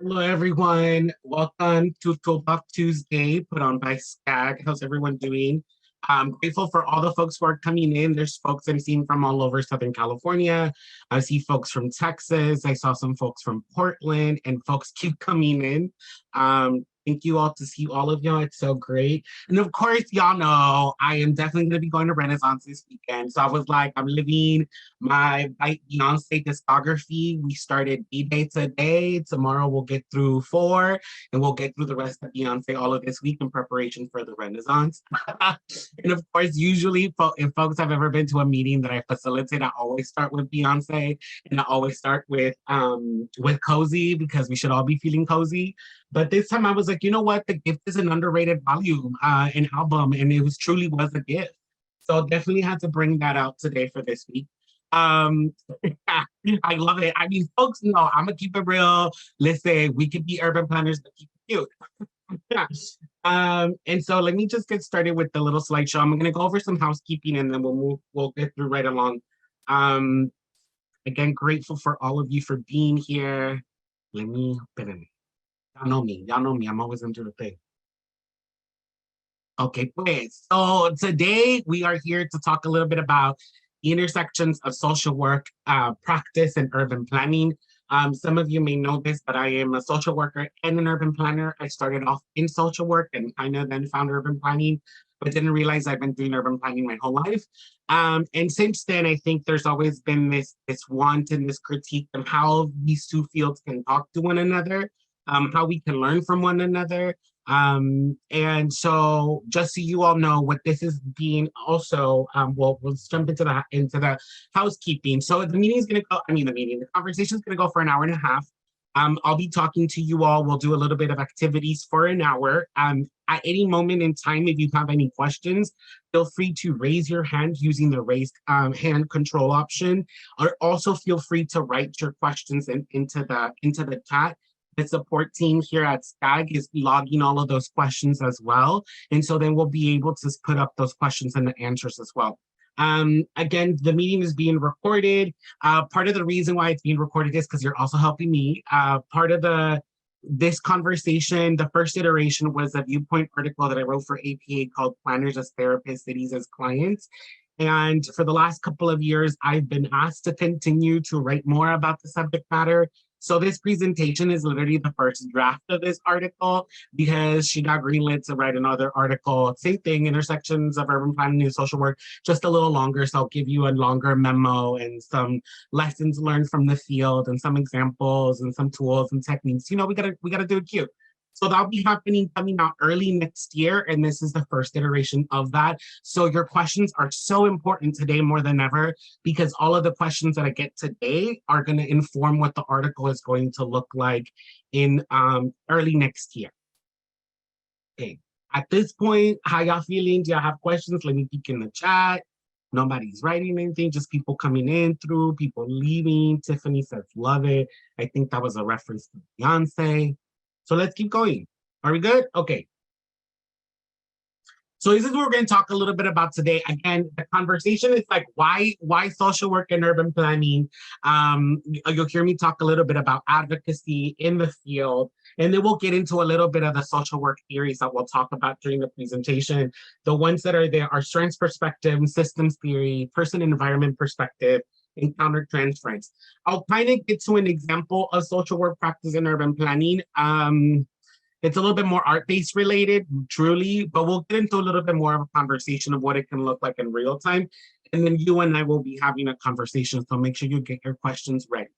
Hello, everyone. Welcome to Toolbox Tuesday, put on by SCAG. How's everyone doing? I'm grateful for all the folks who are coming in. There's folks I'm seeing from all over Southern California. I see folks from Texas. I saw some folks from Portland, and folks keep coming in. Thank you all to see all of y'all. It's so great. And of course, y'all know I am definitely going to be going to Renaissance this weekend. So I was like, I'm living my Beyonce discography. We started B-Day today. Tomorrow we'll get through 4, and we'll get through the rest of Beyonce all of this week in preparation for the Renaissance. And of course, usually if folks have ever been to a meeting that I facilitate, I always start with Beyonce, and I always start with Cozy, because we should all be feeling cozy. But this time I was like, you know what? The gift is an underrated volume, an album, and it truly was a gift. So definitely had to bring that out today for this week. Um, I love it. I mean, folks know I'm gonna keep it real. Listen, we could be urban planners, but keep it cute. And so let me just get started with the little slideshow. I'm gonna go over some housekeeping, and then we'll get through right along. Um, Again, grateful for all of you for being here. Let me, y'all know me, I'm always into the thing. Okay, pues. So today we are here to talk a little bit about the intersections of social work, practice, and urban planning. Some of you may know this, but I am a social worker and an urban planner. I started off in social work and kind of then found urban planning, but didn't realize I've been doing urban planning my whole life. And since then, I think there's always been this want and this critique of how these two fields can talk to one another, how we can learn from one another. And so just so you all know what this is being also, we'll jump into the housekeeping. So the meeting is going to go, the conversation is going to go for an hour and a half. I'll be talking to you all. We'll do a little bit of activities for an hour. At any moment in time, if you have any questions, feel free to raise your hand using the raised hand control option, or also feel free to write your questions into the chat. The support team here at SCAG is logging all of those questions as well. And so then we'll be able to put up those questions and the answers as well. Again, the meeting is being recorded. Part of the reason why it's being recorded is because you're also helping me. Part of this conversation, the first iteration was a viewpoint article that I wrote for APA called Planners as Therapists, Cities as Clients. And for the last couple of years, I've been asked to continue to write more about the subject matter. So this presentation is literally the first draft of this article, because she got greenlit to write another article, same thing, intersections of urban planning and social work, just a little longer. So I'll give you a longer memo and some lessons learned from the field and some examples and some tools and techniques. You know, we gotta do it cute. So that'll be happening, coming out early next year. And this is the first iteration of that. So your questions are so important today more than ever, because all of the questions that I get today are going to inform what the article is going to look like in early next year. Okay. At this point, how y'all feeling? Do y'all have questions? Let me peek in the chat. Nobody's writing anything, just people coming in through, people leaving. Tiffany says, love it. I think that was a reference to Beyonce. So let's keep going. Are we good? Okay. So this is what we're going to talk a little bit about today. Again, the conversation is like, why social work and urban planning? You'll hear me talk a little bit about advocacy in the field, and then we'll get into a little bit of the social work theories that we'll talk about during the presentation. The ones that are there are strengths perspective, systems theory, person and environment perspective, and counter transference. I'll kind of get to an example of social work practice in urban planning. It's a little bit more art-based related, truly, but we'll get into a little bit more of a conversation of what it can look like in real time. And then you and I will be having a conversation, so make sure you get your questions ready.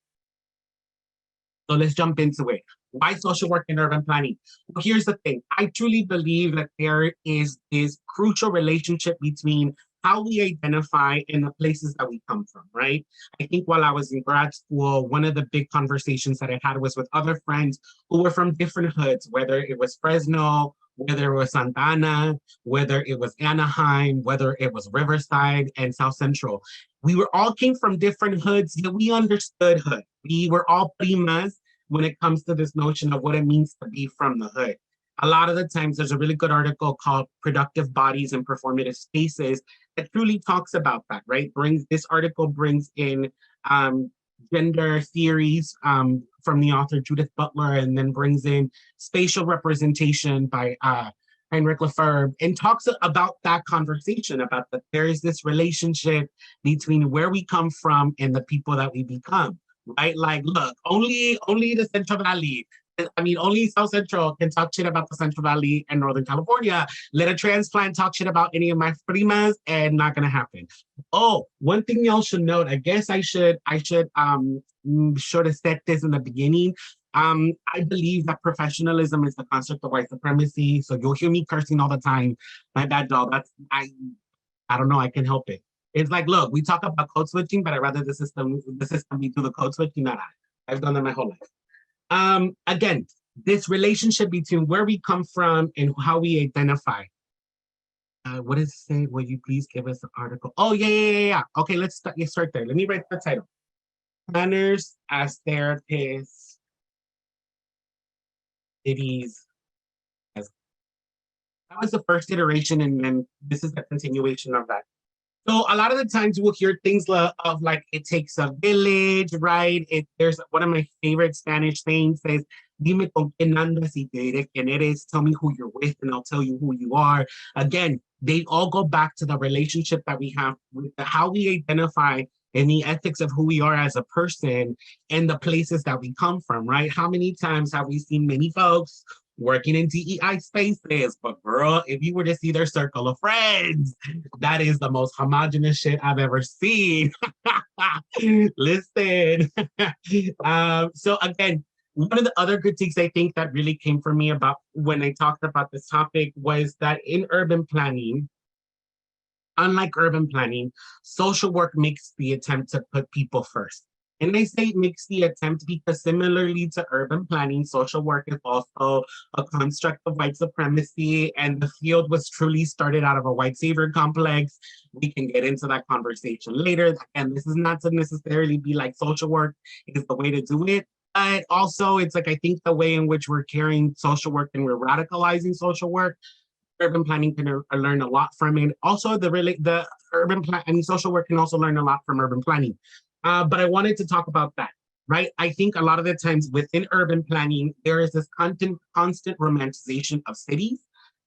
So let's jump into it. Why social work and urban planning? Well, here's the thing. I truly believe that there is this crucial relationship between how we identify in the places that we come from, right? I think while I was in grad school, one of the big conversations that I had was with other friends who were from different hoods, whether it was Fresno, whether it was Santa Ana, whether it was Anaheim, whether it was Riverside and South Central. We were all came from different hoods, yet we understood hood. We were all primas when it comes to this notion of what it means to be from the hood. A lot of the times there's a really good article called Productive Bodies and Performative Spaces that truly talks about that, right? This article brings in gender theories from the author Judith Butler, and then brings in spatial representation by Heinrich Lefebvre, and talks about that conversation about that there is this relationship between where we come from and the people that we become, right? Like, look, only the Central Valley. I mean, only South Central can talk shit about the Central Valley and Northern California. Let a transplant talk shit about any of my primas, and not gonna happen. Oh, one thing y'all should note. I guess should have said this in the beginning. I believe that professionalism is the concept of white supremacy. So you'll hear me cursing all the time. My bad, dog. I don't know. I can help it. It's like, look, we talk about code switching, but I'd rather the system be through the code switching. Not I. I've done that my whole life. Again, this relationship between where we come from and how we identify. What does it say? Will you please give us an article? Oh, yeah. Okay, let's start there. Let me write the title. Planners as therapists, cities as. That was the first iteration, and then this is the continuation of that. So a lot of the times we'll hear things of like, it takes a village, right? There's one of my favorite Spanish sayings says, dime con quién andas y te diré quién eres. Tell me who you're with and I'll tell you who you are. Again, they all go back to the relationship that we have with how we identify and the ethics of who we are as a person and the places that we come from, right? How many times have we seen many folks working in DEI spaces? But girl, if you were to see their circle of friends, that is the most homogenous shit I've ever seen. Listen. So again, one of the other critiques I think that really came from me about when I talked about this topic was that in urban planning, unlike urban planning, social work makes the attempt to put people first. And I say it makes the attempt because similarly to urban planning, social work is also a construct of white supremacy, and the field was truly started out of a white savior complex. We can get into that conversation later. And this is not to necessarily be like social work is the way to do it. But also, it's like I think the way in which we're carrying social work and we're radicalizing social work, urban planning can learn a lot from it. Also, the urban plan and social work can also learn a lot from urban planning. But I wanted to talk about that, right? I think a lot of the times within urban planning, there is this constant romanticization of cities.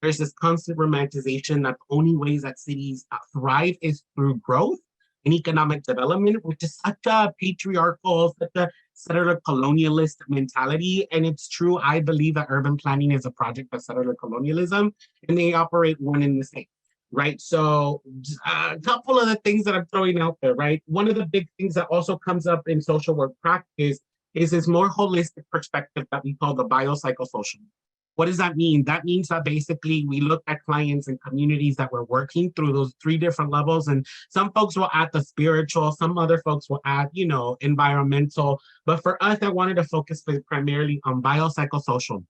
There's this constant romanticization that the only ways that cities thrive is through growth and economic development, which is such a patriarchal, such a settler colonialist mentality. And it's true, I believe that urban planning is a project of settler colonialism, and they operate one in the same. Right. So a couple of the things that I'm throwing out there, right? One of the big things that also comes up in social work practice is this more holistic perspective that we call the biopsychosocial. What does that mean? That means that basically we look at clients and communities that we're working through those three different levels. And some folks will add the spiritual, some other folks will add, environmental. But for us, I wanted to focus primarily on biopsychosocial.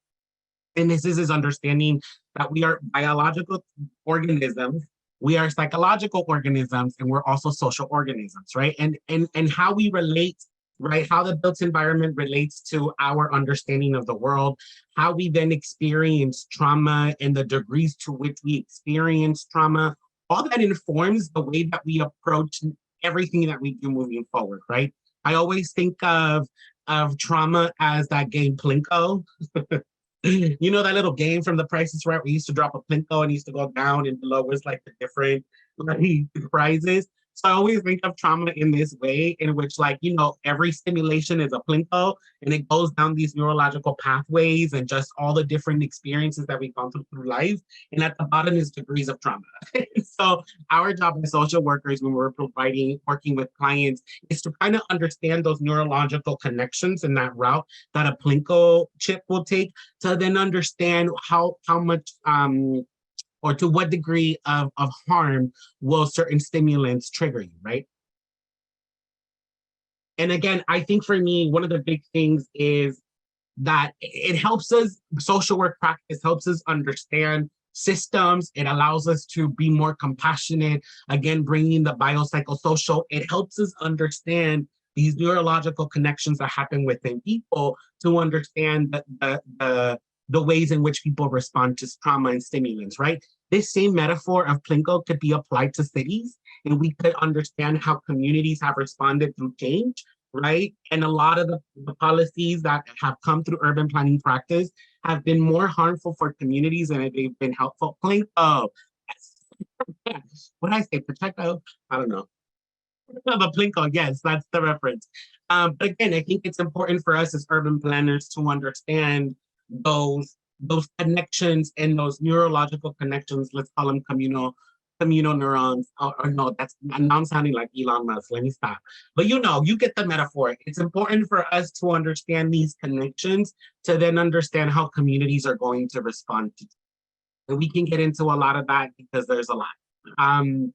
And this is his understanding that we are biological organisms, we are psychological organisms, and we're also social organisms, right? And how we relate, right? How the built environment relates to our understanding of the world, how we then experience trauma and the degrees to which we experience trauma, all that informs the way that we approach everything that we do moving forward, right? I always think of trauma as that game Plinko. You know that little game from The Price is Right? We used to drop a Plinko and used to go down and below was like the different prizes. So I always think of trauma in this way, in which every stimulation is a Plinko and it goes down these neurological pathways and just all the different experiences that we've gone through life. And at the bottom is degrees of trauma. So our job as social workers when we're working with clients is to kind of understand those neurological connections in that route that a Plinko chip will take to then understand how much or to what degree of harm will certain stimulants trigger you, right? And again, I think for me, one of the big things is that it helps us, social work practice helps us understand systems. It allows us to be more compassionate. Again, bringing the biopsychosocial, it helps us understand these neurological connections that happen within people to understand the ways in which people respond to trauma and stimulants, right? This same metaphor of Plinko could be applied to cities, and we could understand how communities have responded through change right? And a lot of the policies that have come through urban planning practice have been more harmful for communities than they've been helpful. Oh, what I say, Pacheco? I don't know. The Plinko, yes, that's the reference. But again, I think it's important for us as urban planners to understand those connections and those neurological connections. Let's call them communal neurons. Or no, that's now I'm sounding like Elon Musk. Let me stop. But you get the metaphor. It's important for us to understand these connections to then understand how communities are going to respond to. And we can get into a lot of that because there's a lot. Um,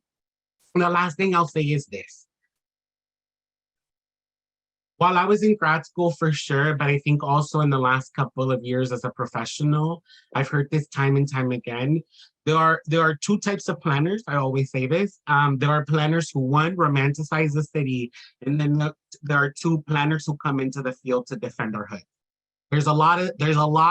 the last thing I'll say is this. While I was in grad school for sure, but I think also in the last couple of years as a professional, I've heard this time and time again. There are two types of planners. I always say this. There are planners who one romanticize the city, and then there are two planners who come into the field to defend our hood. There's a lot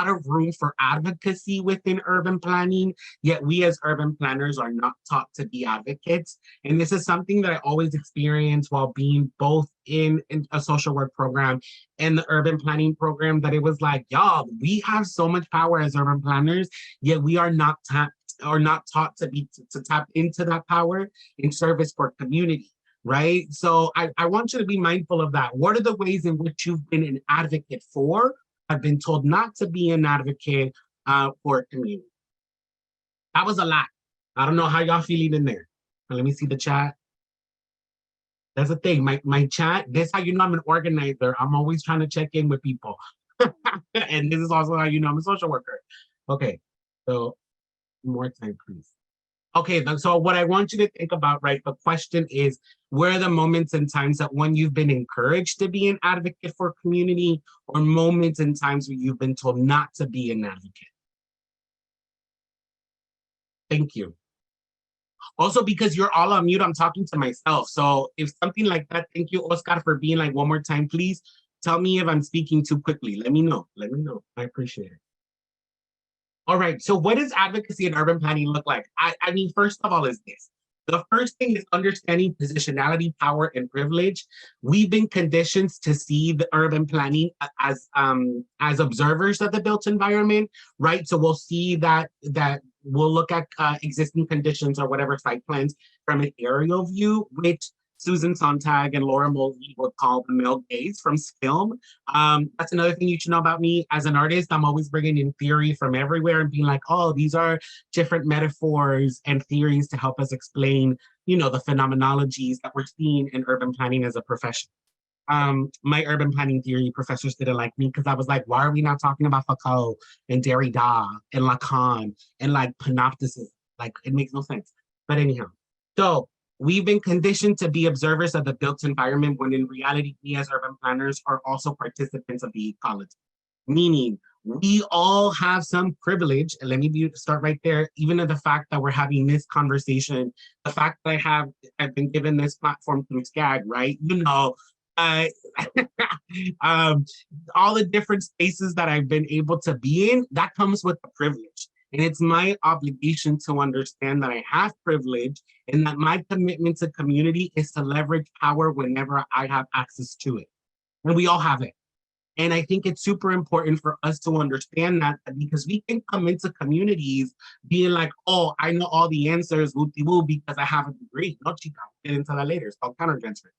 of room for advocacy within urban planning, yet we as urban planners are not taught to be advocates. And this is something that I always experience while being both in a social work program and the urban planning program, that it was like, y'all, we have so much power as urban planners, yet we are not tapped or not taught to tap into that power in service for community. Right. So I want you to be mindful of that. What are the ways in which you've been an advocate for? I've been told not to be an advocate for a community. That was a lot. I don't know how y'all feeling in there. Let me see the chat. That's the thing. My chat, this is how you know I'm an organizer. I'm always trying to check in with people. And this is also how you know I'm a social worker. Okay, so more time, please. Okay, so what I want you to think about, right? The question is, where are the moments and times that when you've been encouraged to be an advocate for community, or moments and times where you've been told not to be an advocate? Thank you. Also, because you're all on mute, I'm talking to myself. So if something like that, thank you, Oscar, for being like, one more time, please tell me if I'm speaking too quickly. Let me know. Let me know. I appreciate it. All right. So what does advocacy and urban planning look like? I mean, first of all, is this. The first thing is understanding positionality, power, and privilege. We've been conditioned to see the urban planning as observers of the built environment, right? So we'll see that we'll look at existing conditions or whatever site plans from an aerial view, which Susan Sontag and Laura Mulvey would call the male gaze from film. That's another thing you should know about me. As an artist, I'm always bringing in theory from everywhere and being like, oh, these are different metaphors and theories to help us explain, the phenomenologies that we're seeing in urban planning as a profession. My urban planning theory professors didn't like me because I was like, why are we not talking about Foucault and Derrida and Lacan and like panopticism? Like, it makes no sense. But anyhow, so we've been conditioned to be observers of the built environment when in reality, we as urban planners are also participants of the ecology. Meaning, we all have some privilege, and let me start right there, even in the fact that we're having this conversation, the fact that I've been given this platform through SCAG, right? Uh, um, all the different spaces that I've been able to be in, that comes with the privilege. And it's my obligation to understand that I have privilege and that my commitment to community is to leverage power whenever I have access to it. And we all have it. And I think it's super important for us to understand that, because we can come into communities being like, oh, I know all the answers, woo because I have a degree. No, chica, we'll get into that later. It's called countertransference.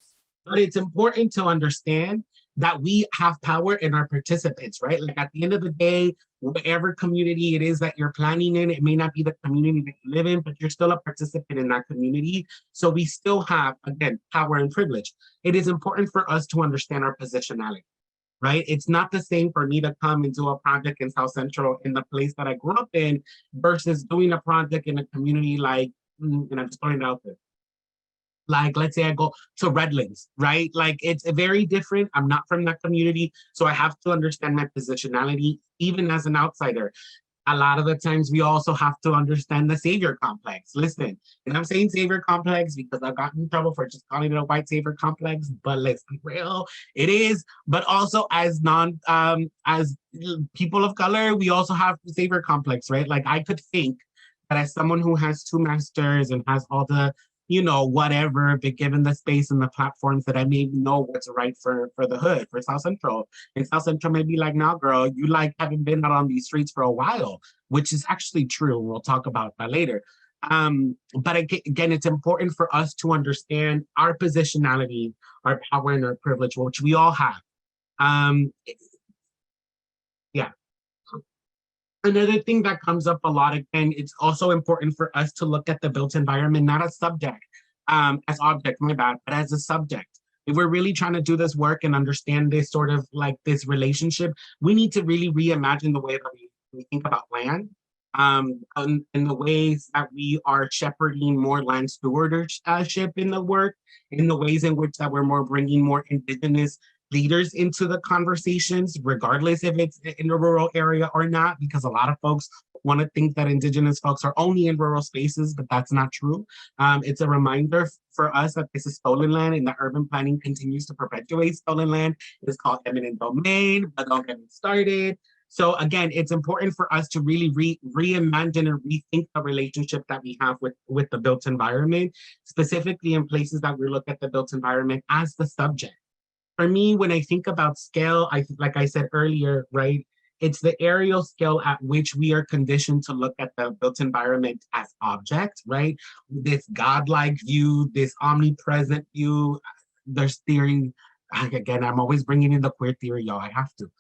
But it's important to understand that we have power in our participants, right? Like at the end of the day, whatever community it is that you're planning in, it may not be the community that you live in, but you're still a participant in that community. So we still have, again, power and privilege. It is important for us to understand our positionality, right? It's not the same for me to come and do a project in South Central in the place that I grew up in versus doing a project in a community like, and I'm just throwing it out there, like, let's say I go to Redlands, right? Like, it's very different. I'm not from that community, so I have to understand my positionality, even as an outsider. A lot of the times we also have to understand the savior complex. Listen, and I'm saying savior complex because I got in trouble for just calling it a white savior complex, but let's be real, it is. But also as people of color, we also have the savior complex, right? Like, I could think that as someone who has two masters and has all the whatever, but given the space and the platforms that I may know what's right for the hood, for South Central. And South Central may be like, nah, girl, you like haven't been out on these streets for a while, which is actually true. We'll talk about that later. But again, it's important for us to understand our positionality, our power, and our privilege, which we all have. Um, yeah. Another thing that comes up a lot, again, it's also important for us to look at the built environment, not as subject, as object, my bad, but as a subject. If we're really trying to do this work and understand this sort of like this relationship, we need to really reimagine the way that we think about land, and the ways that we are shepherding more land stewardship in the work, in the ways in which that we're more bringing more indigenous leaders into the conversations, regardless if it's in a rural area or not, because a lot of folks want to think that indigenous folks are only in rural spaces, but that's not true. It's a reminder for us that this is stolen land, and the urban planning continues to perpetuate stolen land. It's called eminent domain, but don't get me started. So again, it's important for us to really reimagine and rethink the relationship that we have with the built environment, specifically in places that we look at the built environment as the subject. For me, when I think about scale, like I said earlier, right, it's the aerial scale at which we are conditioned to look at the built environment as object, right? This godlike view, this omnipresent view. There's theory. Again, I'm always bringing in the queer theory, y'all. I have to.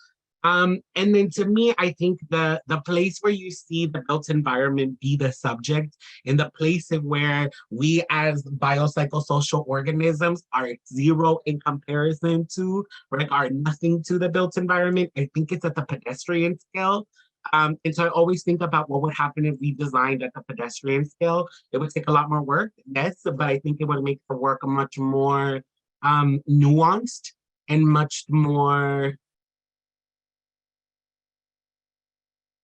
And then to me, I think the place where you see the built environment be the subject, and the place of where we as biopsychosocial organisms are zero in comparison to, right, are nothing to the built environment, I think it's at the pedestrian scale. And so I always think about what would happen if we designed at the pedestrian scale. It would take a lot more work, yes, but I think it would make the work much more nuanced and much more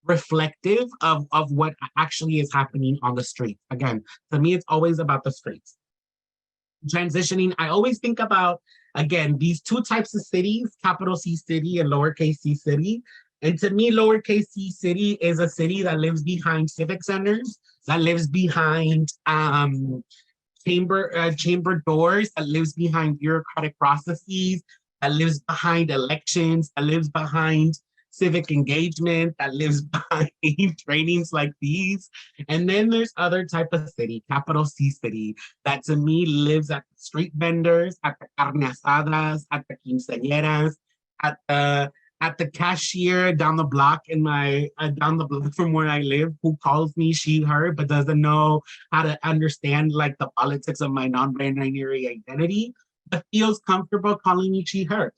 reflective of what actually is happening on the street. Again, to me, it's always about the streets. Transitioning, I always think about, again, these two types of cities, capital C city and lowercase c city. And to me, lowercase c city is a city that lives behind civic centers, that lives behind chamber doors, that lives behind bureaucratic processes, that lives behind elections, that lives behind civic engagement, that lives behind trainings like these. And then there's other type of city, capital C city, that to me lives at the street vendors, at the carne asadas, at the quinceañeras, at the cashier down the block down the block from where I live, who calls me she, her, but doesn't know how to understand like the politics of my non-binary identity, but feels comfortable calling me she, her.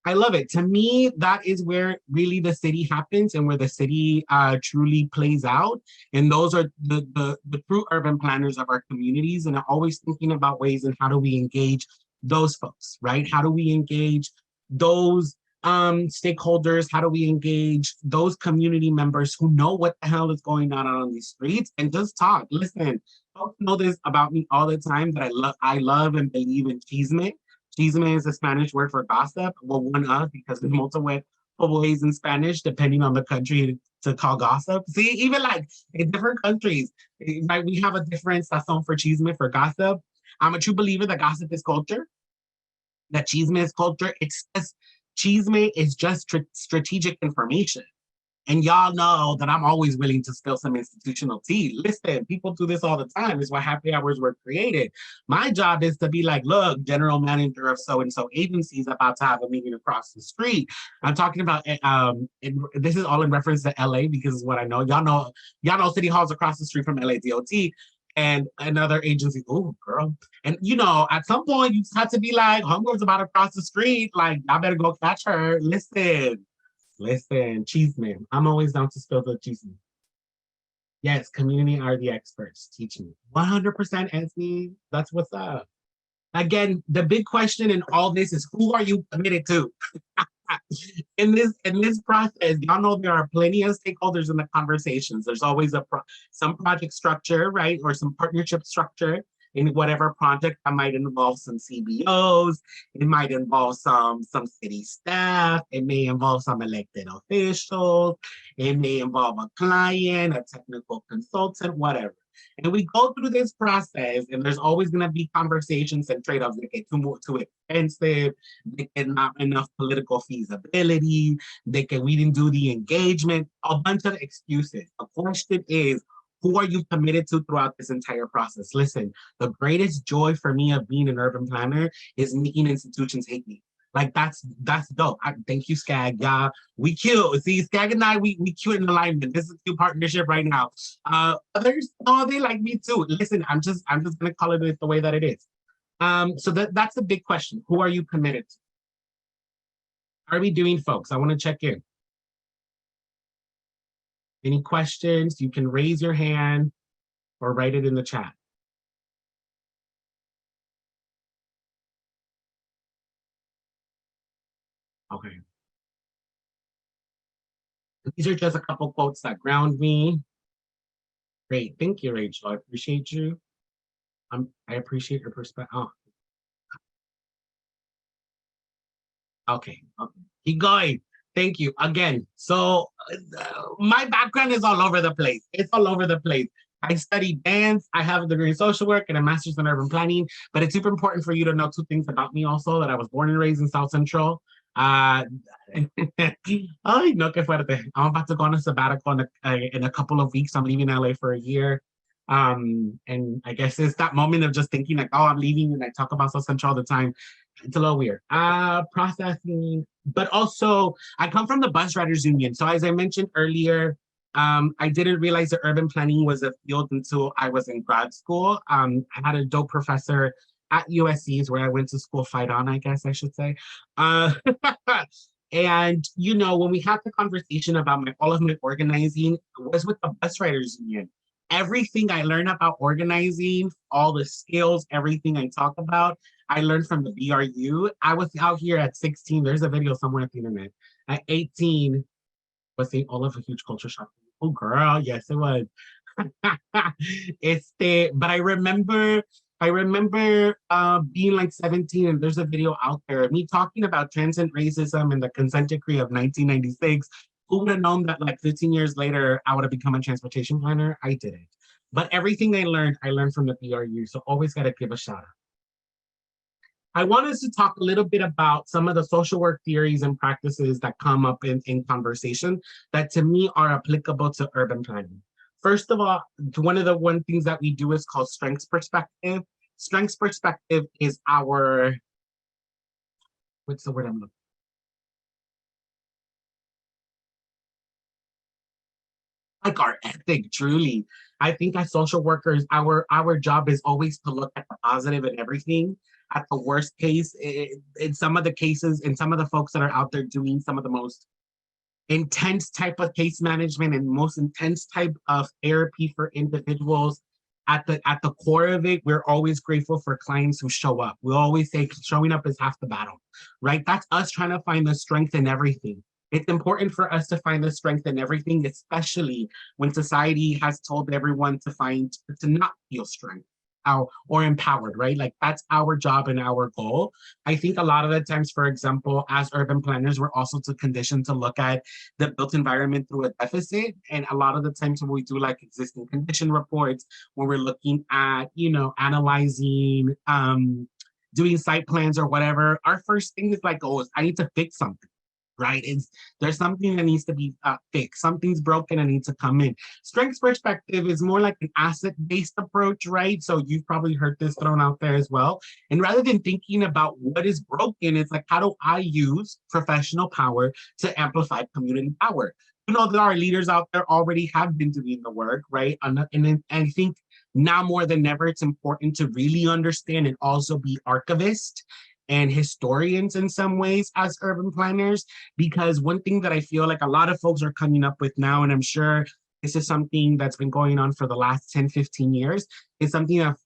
I love it. To me, that is where really the city happens and where the city truly plays out. And those are the true urban planners of our communities. And I'm always thinking about ways and how do we engage those folks, right? How do we engage those stakeholders? How do we engage those community members who know what the hell is going on these streets, and just talk? Listen, folks know this about me all the time, that I love and believe in chisme. Chisme is a Spanish word for gossip. Well, one of, because there's multiple ways in Spanish, depending on the country, to call gossip. See, even like in different countries, right, we have a different sazon for chisme, for gossip. I'm a true believer that gossip is culture, that chisme is culture. It's just, chisme is just strategic information. And y'all know that I'm always willing to spill some institutional tea. Listen, people do this all the time. It's why happy hours were created. My job is to be like, look, general manager of so-and-so agency is about to have a meeting across the street. I'm talking about, this is all in reference to LA because it's what I know. Y'all know City Hall's across the street from LA DOT. And another agency, oh, girl. And, at some point, you just have to be like, homegirl's about to cross the street. Like, y'all better go catch her. Listen, chisme. I'm always down to spill the chisme. Yes, community are the experts. Teach me. 100% Anthony. That's what's up. Again, the big question in all this is, who are you committed to? in this process, y'all know there are plenty of stakeholders in the conversations. There's always some project structure, right? Or some partnership structure in whatever project that might involve some CBOs, it might involve some city staff, it may involve some elected officials, it may involve a client, a technical consultant, whatever. And we go through this process, and there's always going to be conversations and trade-offs that get too expensive, they get not enough political feasibility, we didn't do the engagement, a bunch of excuses. The question is, who are you committed to throughout this entire process? Listen, the greatest joy for me of being an urban planner is making institutions hate me. Like that's dope. Thank you, Skag. Yeah, we cute. See, Skag and I, we cute in alignment. This is a cute partnership right now. Others, oh, they like me too. Listen, I'm just gonna call it the way that it is. So that's the big question. Who are you committed to? How are we doing, folks? I want to check in. Any questions? You can raise your hand or write it in the chat. Okay. These are just a couple quotes that ground me. Great. Thank you, Rachel. I appreciate you. I appreciate your perspective. Oh. Okay. Keep going. Thank you again. So my background is all over the place. It's all over the place. I studied dance. I have a degree in social work and a master's in urban planning. But it's super important for you to know two things about me also, that I was born and raised in South Central. Ay, no, qué fuerte. I'm about to go on a sabbatical in a couple of weeks. I'm leaving LA for a year. And I guess it's that moment of just thinking like, oh, I'm leaving, and I talk about South Central all the time. It's a little weird. Processing, but also I come from the bus riders union. So as I mentioned earlier, I didn't realize that urban planning was a field until I was in grad school. I had a dope professor at USC's where I went to school, fight on, I guess I should say. And you know, when we had the conversation about all of my organizing was with the bus riders union. Everything I learned about organizing, all the skills, everything I talk about, I learned from the BRU. I was out here at 16. There's a video somewhere at the internet. At 18, was St. Olaf a huge culture shock? Oh, girl, yes, it was. But I remember being like 17, and there's a video out there of me talking about transient racism and the consent decree of 1996. Who would have known that like 15 years later, I would have become a transportation planner? I didn't. But everything I learned from the BRU. So always got to give a shout out. I want us to talk a little bit about some of the social work theories and practices that come up in conversation that to me are applicable to urban planning. First of all, one of the things that we do is called strengths perspective. Strengths perspective is our, what's the word I'm looking for? Like our ethic, truly. I think as social workers, our job is always to look at the positive in everything. At the worst case, in some of the cases, and some of the folks that are out there doing some of the most intense type of case management and most intense type of therapy for individuals, at the core of it, we're always grateful for clients who show up. We always say showing up is half the battle, right? That's us trying to find the strength in everything. It's important for us to find the strength in everything, especially when society has told everyone to not feel strength or empowered, right? Like that's our job and our goal. I think a lot of the times, for example, as urban planners, we're also conditioned to look at the built environment through a deficit. And a lot of the times when we do like existing condition reports, when we're looking at, analyzing, doing site plans or whatever, our first thing is like, oh, I need to fix something. Right? There's something that needs to be fixed. Something's broken and needs to come in. Strengths perspective is more like an asset-based approach, right? So you've probably heard this thrown out there as well. And rather than thinking about what is broken, it's like, how do I use professional power to amplify community power? You know that our leaders out there already have been doing the work, right? And I think now more than ever, it's important to really understand and also be archivists and historians in some ways as urban planners, because one thing that I feel like a lot of folks are coming up with now, and I'm sure this is something that's been going on for the last 10, 15 years, is something of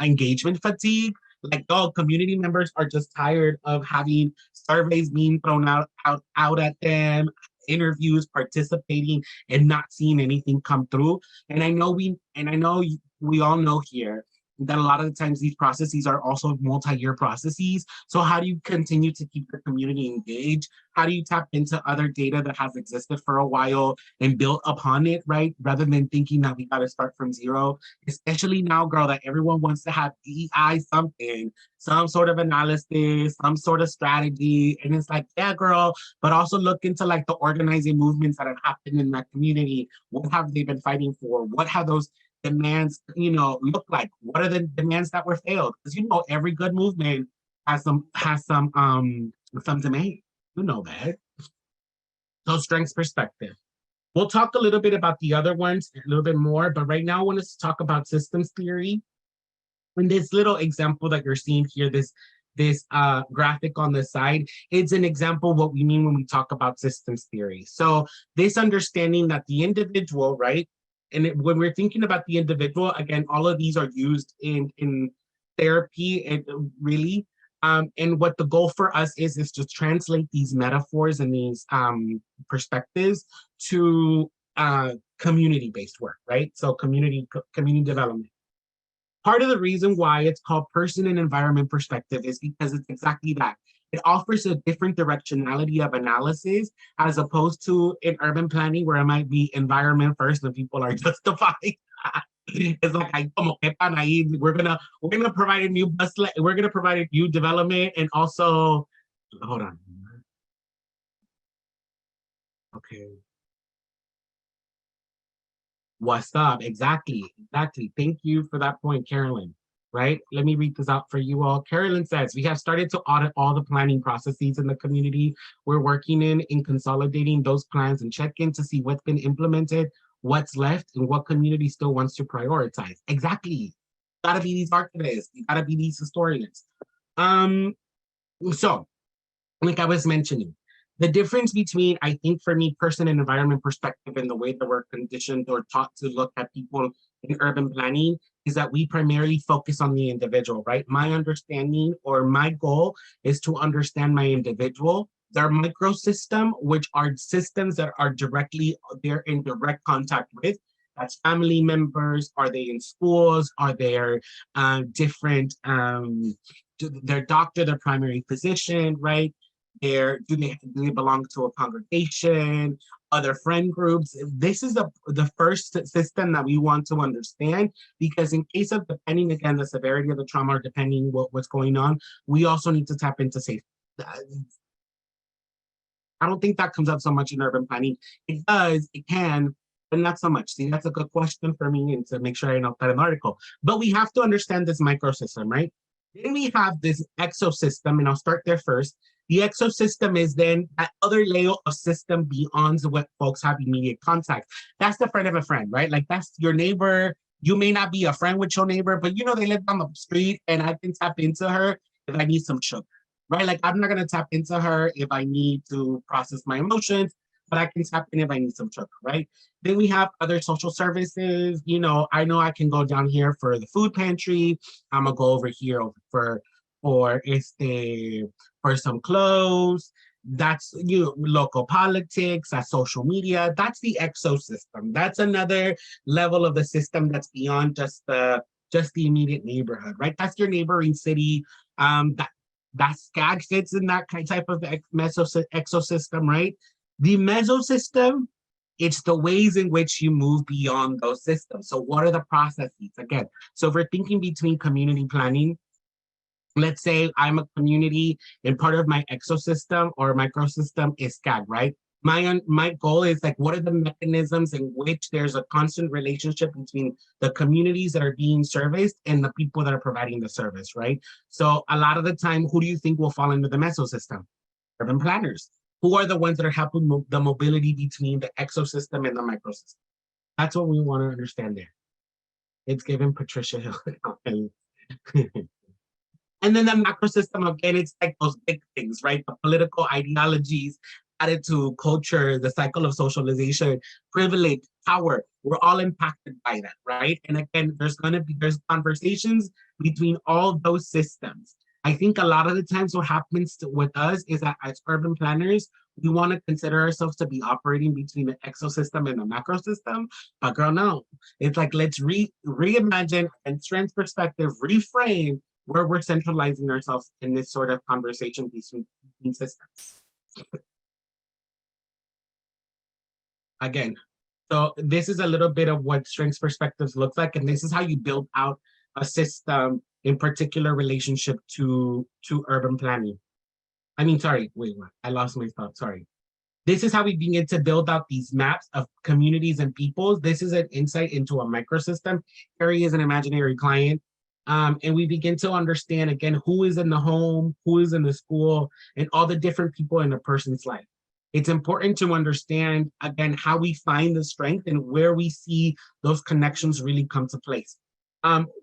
engagement fatigue. Like, oh, community members are just tired of having surveys being thrown out at them, interviews, participating, and not seeing anything come through. And I know we all know here that a lot of the times these processes are also multi-year processes. So how do you continue to keep the community engaged? How do you tap into other data that has existed for a while and build upon it, right? Rather than thinking that we got to start from zero, especially now, girl, that everyone wants to have EI something, some sort of analysis, some sort of strategy. And it's like, yeah, girl, but also look into like the organizing movements that have happened in that community. What have they been fighting for? What have those demands, look like? What are the demands that were failed? Because every good movement has some demand. You know that. So strengths perspective. We'll talk a little bit about the other ones a little bit more, but right now I want us to talk about systems theory. In this little example that you're seeing here, this graphic on the side, it's an example of what we mean when we talk about systems theory. So this understanding that the individual, right? And when we're thinking about the individual, again, all of these are used in therapy and really. And what the goal for us is to translate these metaphors and these perspectives to community-based work, right? So community development. Part of the reason why it's called person and environment perspective is because it's exactly that. It offers a different directionality of analysis as opposed to in urban planning where it might be environment first and people are justified. It's like we're gonna provide a new we're gonna provide a new development and also hold on. Okay. What's up? Exactly. Thank you for that point, Carolyn. Right? Let me read this out for you all. Carolyn says, we have started to audit all the planning processes in the community we're working in consolidating those plans and check in to see what's been implemented, what's left, and what community still wants to prioritize. Exactly. You gotta be these archivists. You gotta be these historians. So, like I was mentioning, the difference between, I think for me, person and environment perspective and the way that we're conditioned or taught to look at people in urban planning is that we primarily focus on the individual, right? My understanding or my goal is to understand my individual, their microsystem, which are systems that are they're in direct contact with. That's family members. Are they in schools? Are there different, their doctor, their primary physician, right? Do they belong to a congregation, other friend groups? This is the first system that we want to understand, because in case of, depending again, the severity of the trauma or depending what's going on, we also need to tap into safety. I don't think that comes up so much in urban planning. It does, it can, but not so much. See, that's a good question for me and to make sure I know that an article. But we have to understand this microsystem, right? Then we have this exosystem, and I'll start there first. The exosystem is then that other layer of system beyond what folks have immediate contact. That's the friend of a friend, right? Like that's your neighbor. You may not be a friend with your neighbor, but they live on the street and I can tap into her if I need some sugar, right? Like I'm not gonna tap into her if I need to process my emotions, but I can tap in if I need some sugar, right? Then we have other social services. I know I can go down here for the food pantry. I'm gonna go over here for some clothes. That's local politics, that's social media. That's the exosystem. That's another level of the system that's beyond just the immediate neighborhood, right? That's your neighboring city. That SCAG fits in that type of exosystem, right? The mesosystem, it's the ways in which you move beyond those systems. So what are the processes? Again, so if we're thinking between community planning, let's say I'm a community and part of my exosystem or microsystem is SCAG, right? My goal is like, what are the mechanisms in which there's a constant relationship between the communities that are being serviced and the people that are providing the service, right? So a lot of the time, who do you think will fall into the mesosystem? Urban planners. Who are the ones that are helping the mobility between the exosystem and the microsystem? That's what we want to understand there. It's given Patricia Hill. And then the macro system, again, it's like those big things, right? The political ideologies, attitude, culture, the cycle of socialization, privilege, power. We're all impacted by that, right? And again, there's conversations between all those systems. I think a lot of the times what happens with us is that as urban planners, we want to consider ourselves to be operating between the exosystem and the macro system. But girl, no. It's like let's reimagine and trans perspective, reframe where we're centralizing ourselves in this sort of conversation between systems. Again, so this is a little bit of what strengths perspectives looks like, and this is how you build out a system in particular relationship to urban planning. I mean, sorry, wait, I lost my thought. Sorry. This is how we begin to build out these maps of communities and peoples. This is an insight into a microsystem. Harry is an imaginary client. And we begin to understand again who is in the home, who is in the school, and all the different people in a person's life. It's important to understand again how we find the strength and where we see those connections really come to place.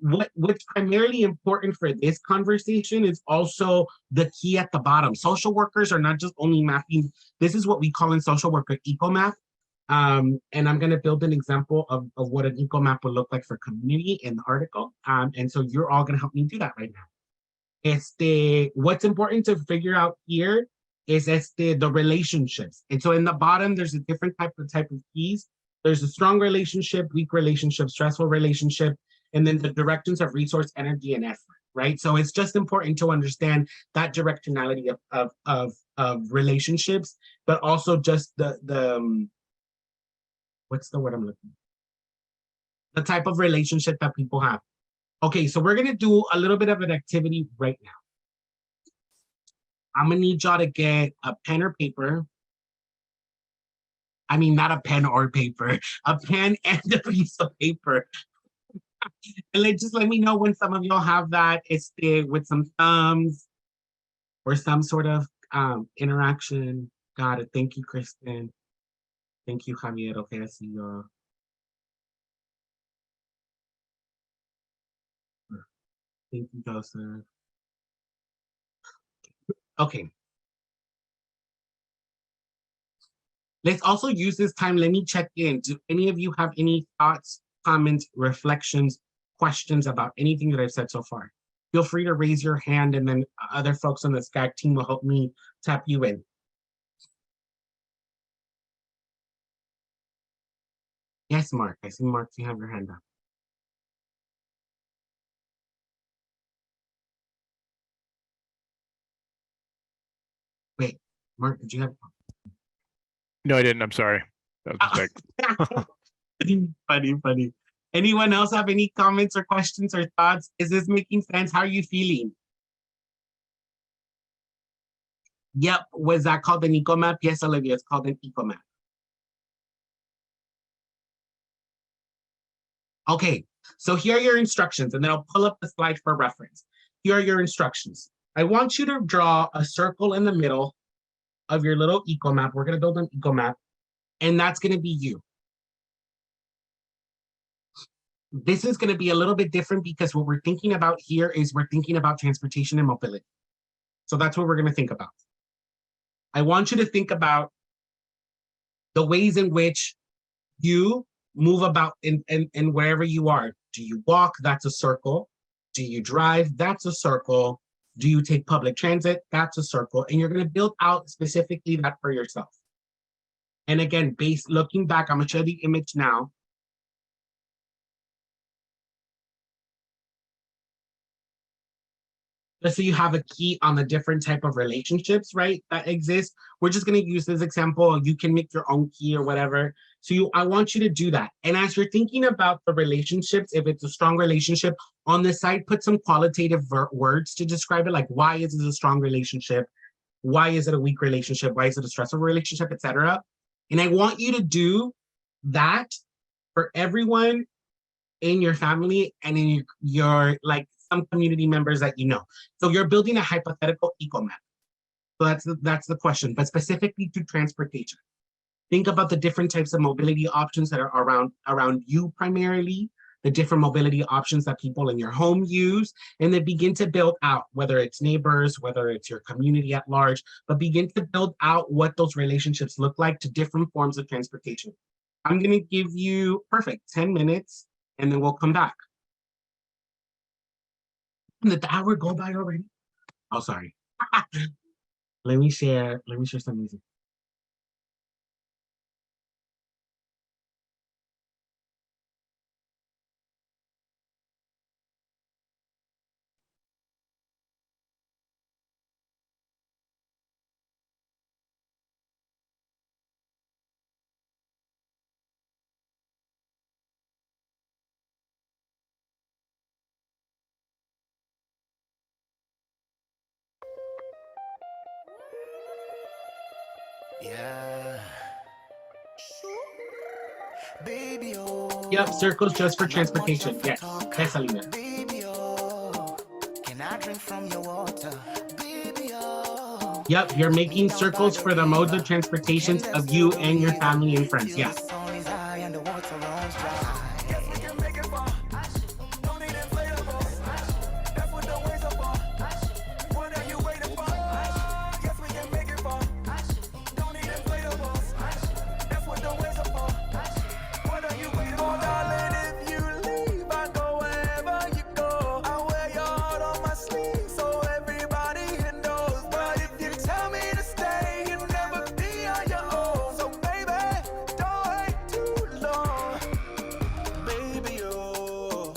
What's primarily important for this conversation is also the key at the bottom. Social workers are not just only mapping. This is what we call in social work an eco map. And I'm going to build an example of what an eco map would look like for community in the article. And so you're all going to help me do that right now. What's important to figure out here is the relationships. And so in the bottom, there's a different type of keys. There's a strong relationship, weak relationship, stressful relationship, and then the directions of resource, energy, and effort, right? So it's just important to understand that directionality of relationships, but also just the what's the word I'm looking for? The type of relationship that people have. Okay, so we're gonna do a little bit of an activity right now. I'm gonna need y'all to get a pen or paper. I mean, not a pen or paper, a pen and a piece of paper. And just let me know when some of y'all have that. It's with some thumbs or some sort of interaction. Got it. Thank you, Kristen. Thank you, Javier. Okay, I see y'all. Thank you, Joseph. Okay. Let's also use this time. Let me check in. Do any of you have any thoughts, comments, reflections, questions about anything that I've said so far? Feel free to raise your hand and then other folks on the SCAG team will help me tap you in. Yes, Mark. I see Mark, you have your hand up. Wait, Mark, did you have? No, I didn't. I'm sorry. That was a mistake. Funny. Anyone else have any comments or questions or thoughts? Is this making sense? How are you feeling? Yep. Was that called an eco map? Yes, Olivia, it's called an eco map. Okay, so here are your instructions, and then I'll pull up the slide for reference. Here are your instructions. I want you to draw a circle in the middle of your little eco map. We're going to build an eco map, and that's going to be you. This is going to be a little bit different because what we're thinking about here is we're thinking about transportation and mobility. So that's what we're going to think about. I want you to think about the ways in which you move about in wherever you are. Do you walk? That's a circle. Do you drive? That's a circle. Do you take public transit? That's a circle. And you're going to build out specifically that for yourself. And again, looking back, I'm going to show the image now. Just so you have a key on the different type of relationships, right, that exist. We're just going to use this example. You can make your own key or whatever. So I want you to do that. And as you're thinking about the relationships, if it's a strong relationship, on the side, put some qualitative words to describe it, like why is it a strong relationship? Why is it a weak relationship? Why is it a stressful relationship, etc. And I want you to do that for everyone in your family and in your like some community members that you know. So you're building a hypothetical eco map. So that's the question, but specifically to transportation. Think about the different types of mobility options that are around you primarily, the different mobility options that people in your home use, and then begin to build out, whether it's neighbors, whether it's your community at large, but begin to build out what those relationships look like to different forms of transportation. I'm gonna give you, perfect, 10 minutes, and then we'll come back. Did the hour go by already? Oh, sorry. Let me share some music. Yeah. Baby, oh. Yep, circles just for I'm not much transportation. of a Yes. talker. Yes, Alina. Baby, oh. Can I drink from your water? Baby, oh. Yep, you're Take me making down by circles the for the modes river. of We can transportations dance of to you the and your rhythm family and friends. till Yeah. the sun is high and the water runs dry. Yes, we can make it far. Don't need inflatables. That's what the waves are for. What are you waiting for? Yes, we can make it far. Don't need inflatables. That's what the waves are for. What are you waiting for? Darling, if you leave, I go wherever you go. I wear your heart on my sleeve so everybody knows. But if you tell me to stay, you'll never be on your own. So baby, don't wait too long. Baby, oh,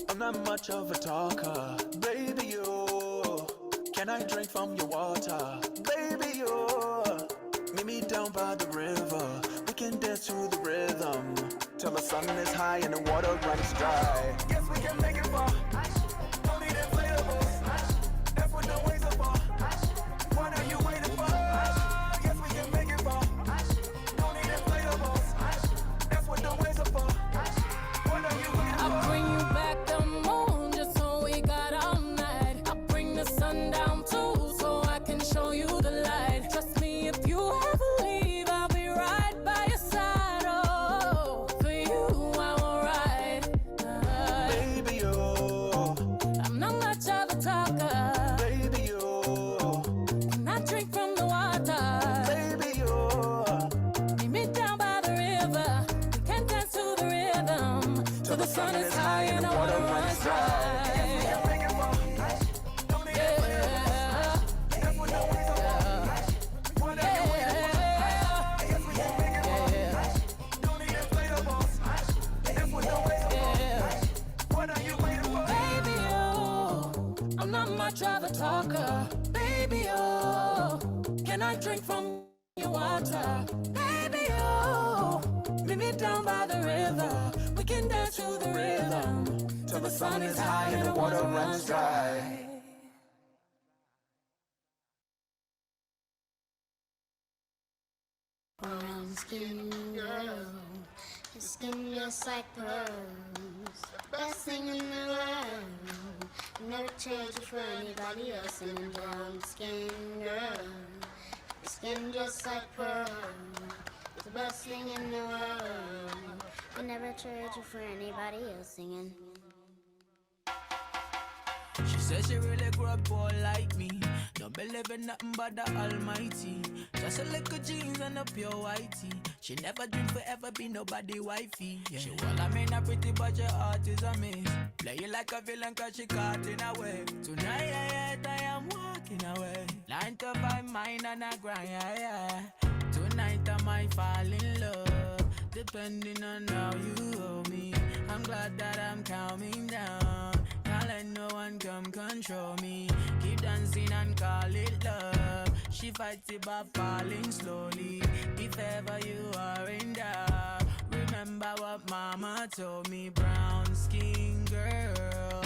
I'm not much of a talker. Baby, oh, can I drink from your water? Baby, oh, meet me down by the river. We can dance to the rhythm till the sun is high and the water runs dry. Yes, we can make it far. Don't need inflatables. That's what the waves are for. What are you waiting for? Yes, we can make it far. Don't need inflatables. That's what the waves are for. What are you waiting for? I'll bring you back the moon just so we got all night. I'll bring the sun down too so I can show you the light. Trust me, if you ever leave, I'll be right by your side. Oh, for you I will ride. Baby, oh, I'm not much of a talker. baby, oh, Can I drink from the water? baby, oh. Meet me down by the river. We can dance to the rhythm till the sun is high and the water runs dry. Baby, oh, I'm not much of a talker. Baby, oh, can I drink from your water? Baby, oh, meet me down by the river. We can dance to the rhythm till the sun is high and the water runs dry. Brown skin girl, your skin just like pearls. Best thing in the world. Never trade you for anybody else. And a brown skin girl, your skin just like pearls. The best thing in the world. I never trade you for anybody else. Singing. She says she really grew up poor like me. Don't believe in nothing but the Almighty. Just a little jeans and a pure whitey. She never dream forever be nobody wifey. Yeah. She well, I mean a pretty but your heart is a miss. Play you like a villain cause she caught in a way. Tonight I am walking away. 9 to 5 mind and I grind, yeah. Tonight I might fall in love. Depending on how you hold me. I'm glad that I'm calming down. Can't let no one come control me. Keep dancing and call it love. She fights it by falling slowly. If ever you are in doubt, remember what mama told me. Brown skin girl,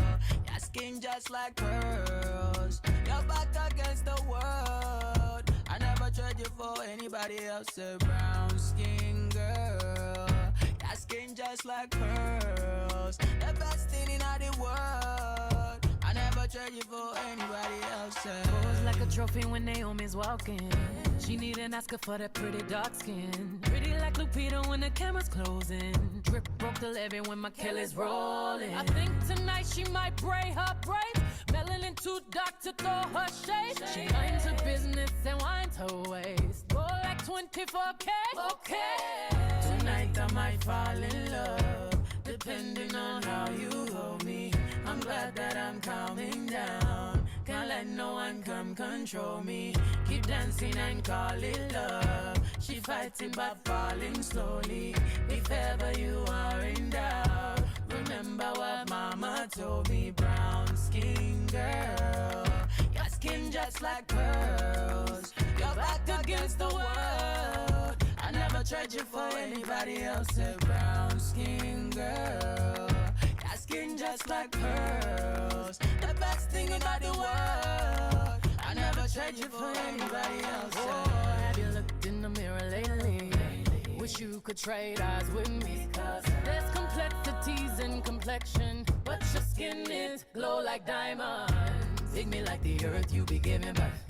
your skin just like pearls. Your back against the world. I never trade you for anybody else. A brown skin girl, your skin just like pearls. The best thing in all the world. I never trade you for anybody else. Pose like a trophy when Naomi's walking. She need an Oscar for that pretty dark skin. Pretty like Lupita when the camera's closing. Drip broke the levee when my Kelly's rolling. I think tonight she might braid her braids. Melanin too dark to throw her shade. She minds her business and winds her waist. Go like 24K. Okay. Tonight I might fall in love. Depending on how you hold me. I'm glad that I'm calming down. Can't let no one come control me. Keep dancing and call it love. She fighting but falling slowly. If ever you are in doubt, remember what mama told me. Brown skin girl, your skin just like pearls. You're back against the world. I never tried you for anybody else. A brown skin girl, your skin just like pearls. The best thing about the world. I never tried you for anybody else. Oh, have you looked in the mirror lately? Wish you could trade eyes with me. Cause there's complexities in complexion, but your skin is glow like diamonds. Dig me like the earth, you be giving birth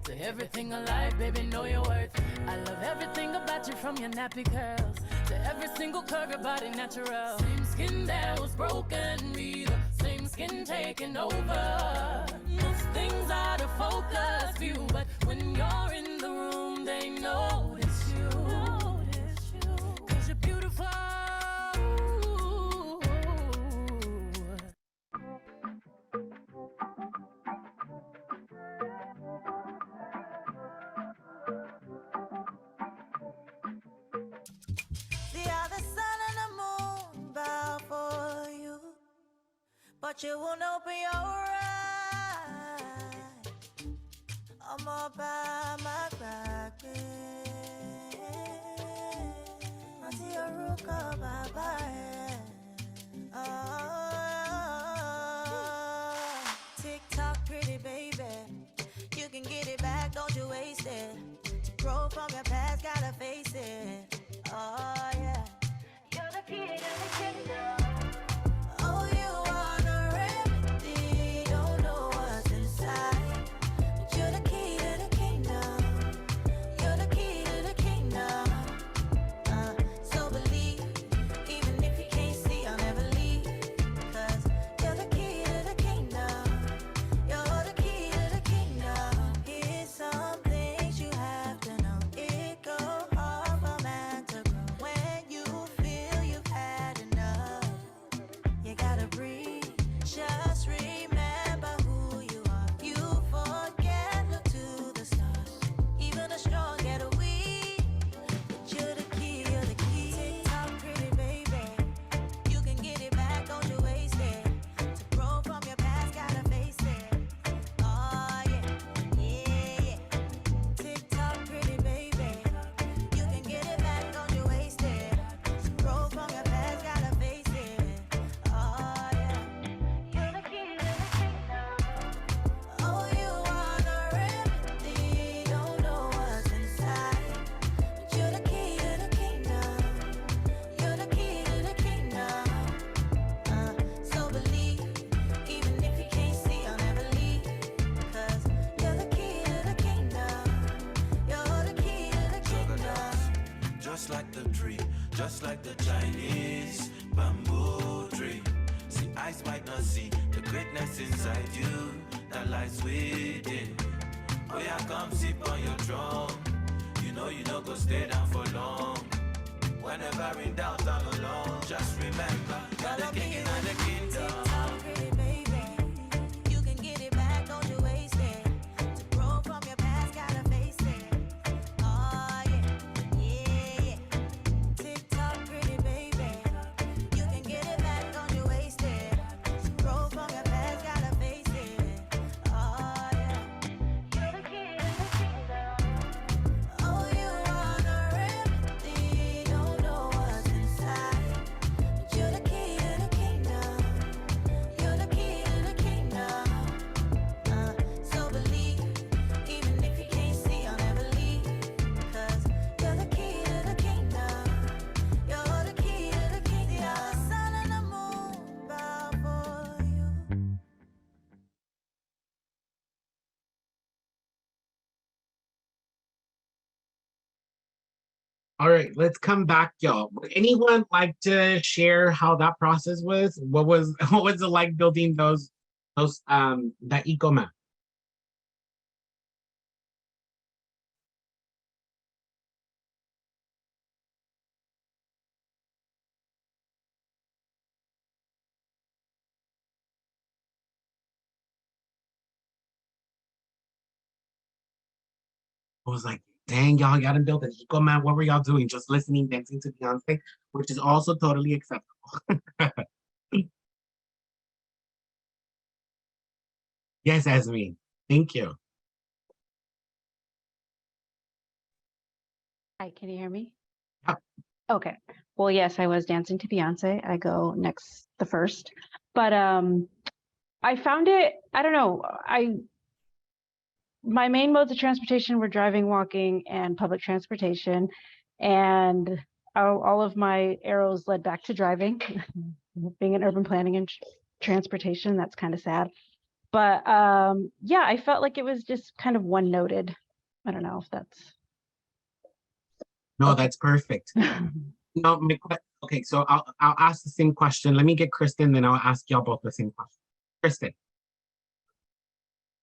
to everything alive, baby, know your worth. I love everything about you, from your nappy curls to every single curve, your body natural. Same skin that was broken, be the same skin taking over. Most things out of focus view, but when you're in the room, they notice you. Cause you're beautiful. See how the sun and the moon bow for you, but you won't open your eyes. I'm all by my crack. I see a rook up my tick tock, pretty baby. You can get it back, don't you waste it. To grow from your past, gotta face it. Oh yeah, you're the key to the kingdom. Oh, you are the remedy. Don't know what's inside, but you're the key to the kingdom. You're the key to the kingdom. So believe, even if you can't see, I'll never leave. 'Cause you're the key to the kingdom. You're the key to the kingdom. Here's some things you have to know. It go hard for man to grow. When you feel you've had enough, you gotta breathe. Just remember who you are. You forget, look to the stars. Even the strong get weak, but you're the key, you're the key. Tick tock, pretty baby. You can get it back, don't you waste it. To grow from your past, gotta face it. Oh yeah, yeah, yeah. Tick tock, pretty baby. You can get it back, don't you waste it. To grow from your past, gotta face it. Oh yeah, you're the key to the kingdom. Oh, you are the remedy. Don't know what's inside, but you're the key to the kingdom. You're the key to the kingdom. So believe, even if you can't see, I'll never leave. 'Cause you're the key to the kingdom. You're the key to the kingdom. Just like the tree, just like the Chinese bamboo tree. See, eyes might not see the greatness inside you that lies within. Oh yeah, come sip on your throne. You know go stay down for long. Whenever in doubt and alone, just remember you're the king and the kingdom. Pretty baby, you can get it back, don't you waste it. To grow from your past, gotta face it. Oh yeah, yeah, yeah. Tick tock, pretty baby, you can get it back, don't you waste it. To grow from your past, gotta face it. Oh yeah, you're the key to the kingdom. Oh, you are the remedy. Don't know what's inside, but you're the key to the kingdom. You're the key to the kingdom. So believe, even if you can't see, I'll never leave. 'Cause you're the key to the kingdom. You're the key to the kingdom. The sun and the moon bow for you. All right, let's come back, y'all. Would anyone like to share how that process was? What was what was it like building that eco map? I was like, dang, y'all done built an eco map. What were y'all doing? Just listening, dancing to Beyonce, which is also totally acceptable. Yes, Esme. Thank you. Hi, can you hear me? Yeah. Okay. Well, yes, I was dancing to Beyonce. I go next the first. But I found it, I don't know, my main modes of transportation were driving, walking, and public transportation. And all of my arrows led back to driving. Being in urban planning and transportation, that's kind of sad. But yeah, I felt like it was just kind of one noted. I don't know if that's No, okay. that's perfect. No, okay, so I'll ask the same question. Let me get Kristen, then I'll ask y'all both the same question. Kristen.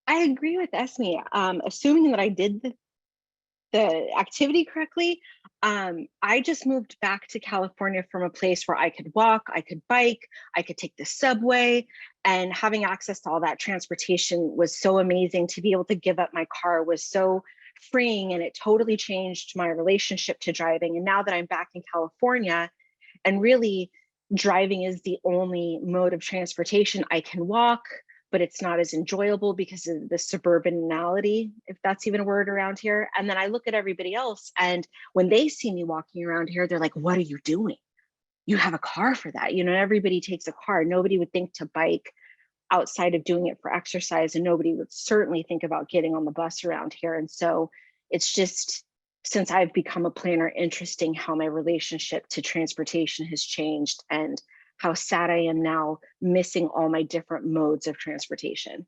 I agree with Esme. Assuming that I did the activity correctly, I just moved back to California from a place where I could walk, I could bike, I could take the subway, and having access to all that transportation was so amazing. To be able to give up my car was so freeing, and it totally changed my relationship to driving. And now that I'm back in California, and really driving is the only mode of transportation, I can walk, but it's not as enjoyable because of the suburbanality, if that's even a word around here. And then I look at everybody else, and when they see me walking around here, they're like, what are you doing? You have a car for that. You know, everybody takes a car. Nobody would think to bike outside of doing it for exercise, and nobody would certainly think about getting on the bus around here. And so it's just, since I've become a planner, interesting how my relationship to transportation has changed, and how sad I am now missing all my different modes of transportation,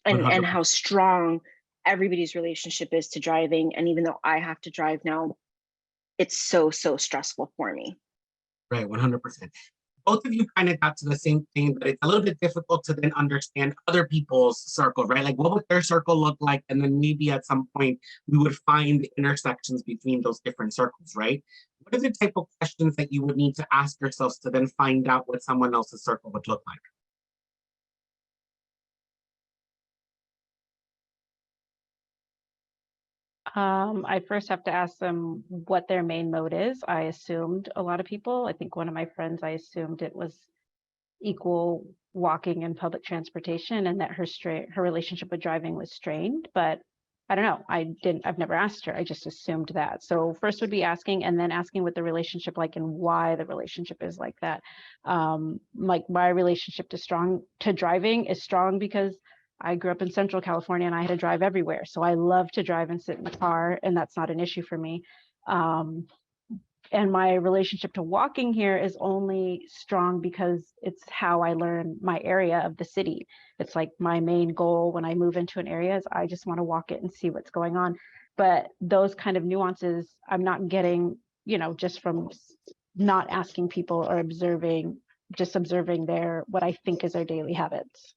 and how strong everybody's relationship is to driving. And even though I have to drive now, it's so stressful for me. Right, 100%. Both of you kind of got to the same thing, but it's a little bit difficult to then understand other people's circle, right? Like, what would their circle look like? And then maybe at some point we would find the intersections between those different circles, right? What are the type of questions that you would need to ask yourselves to then find out what someone else's circle would look like? I first have to ask them what their main mode is. I assumed a lot of people, I think one of my friends, I assumed it was equal walking and public transportation, and that her relationship with driving was strained. But I don't know. I've never asked her. I just assumed that. So first would be asking, and then asking what the relationship like and why the relationship is like that. Like, my relationship to driving is strong because I grew up in Central California and I had to drive everywhere. So I love to drive and sit in the car, and that's not an issue for me. And my relationship to walking here is only strong because it's how I learn my area of the city. It's like my main goal when I move into an area is I just want to walk it and see what's going on. But those kind of nuances I'm not getting, just from not asking people or observing what I think is their daily habits.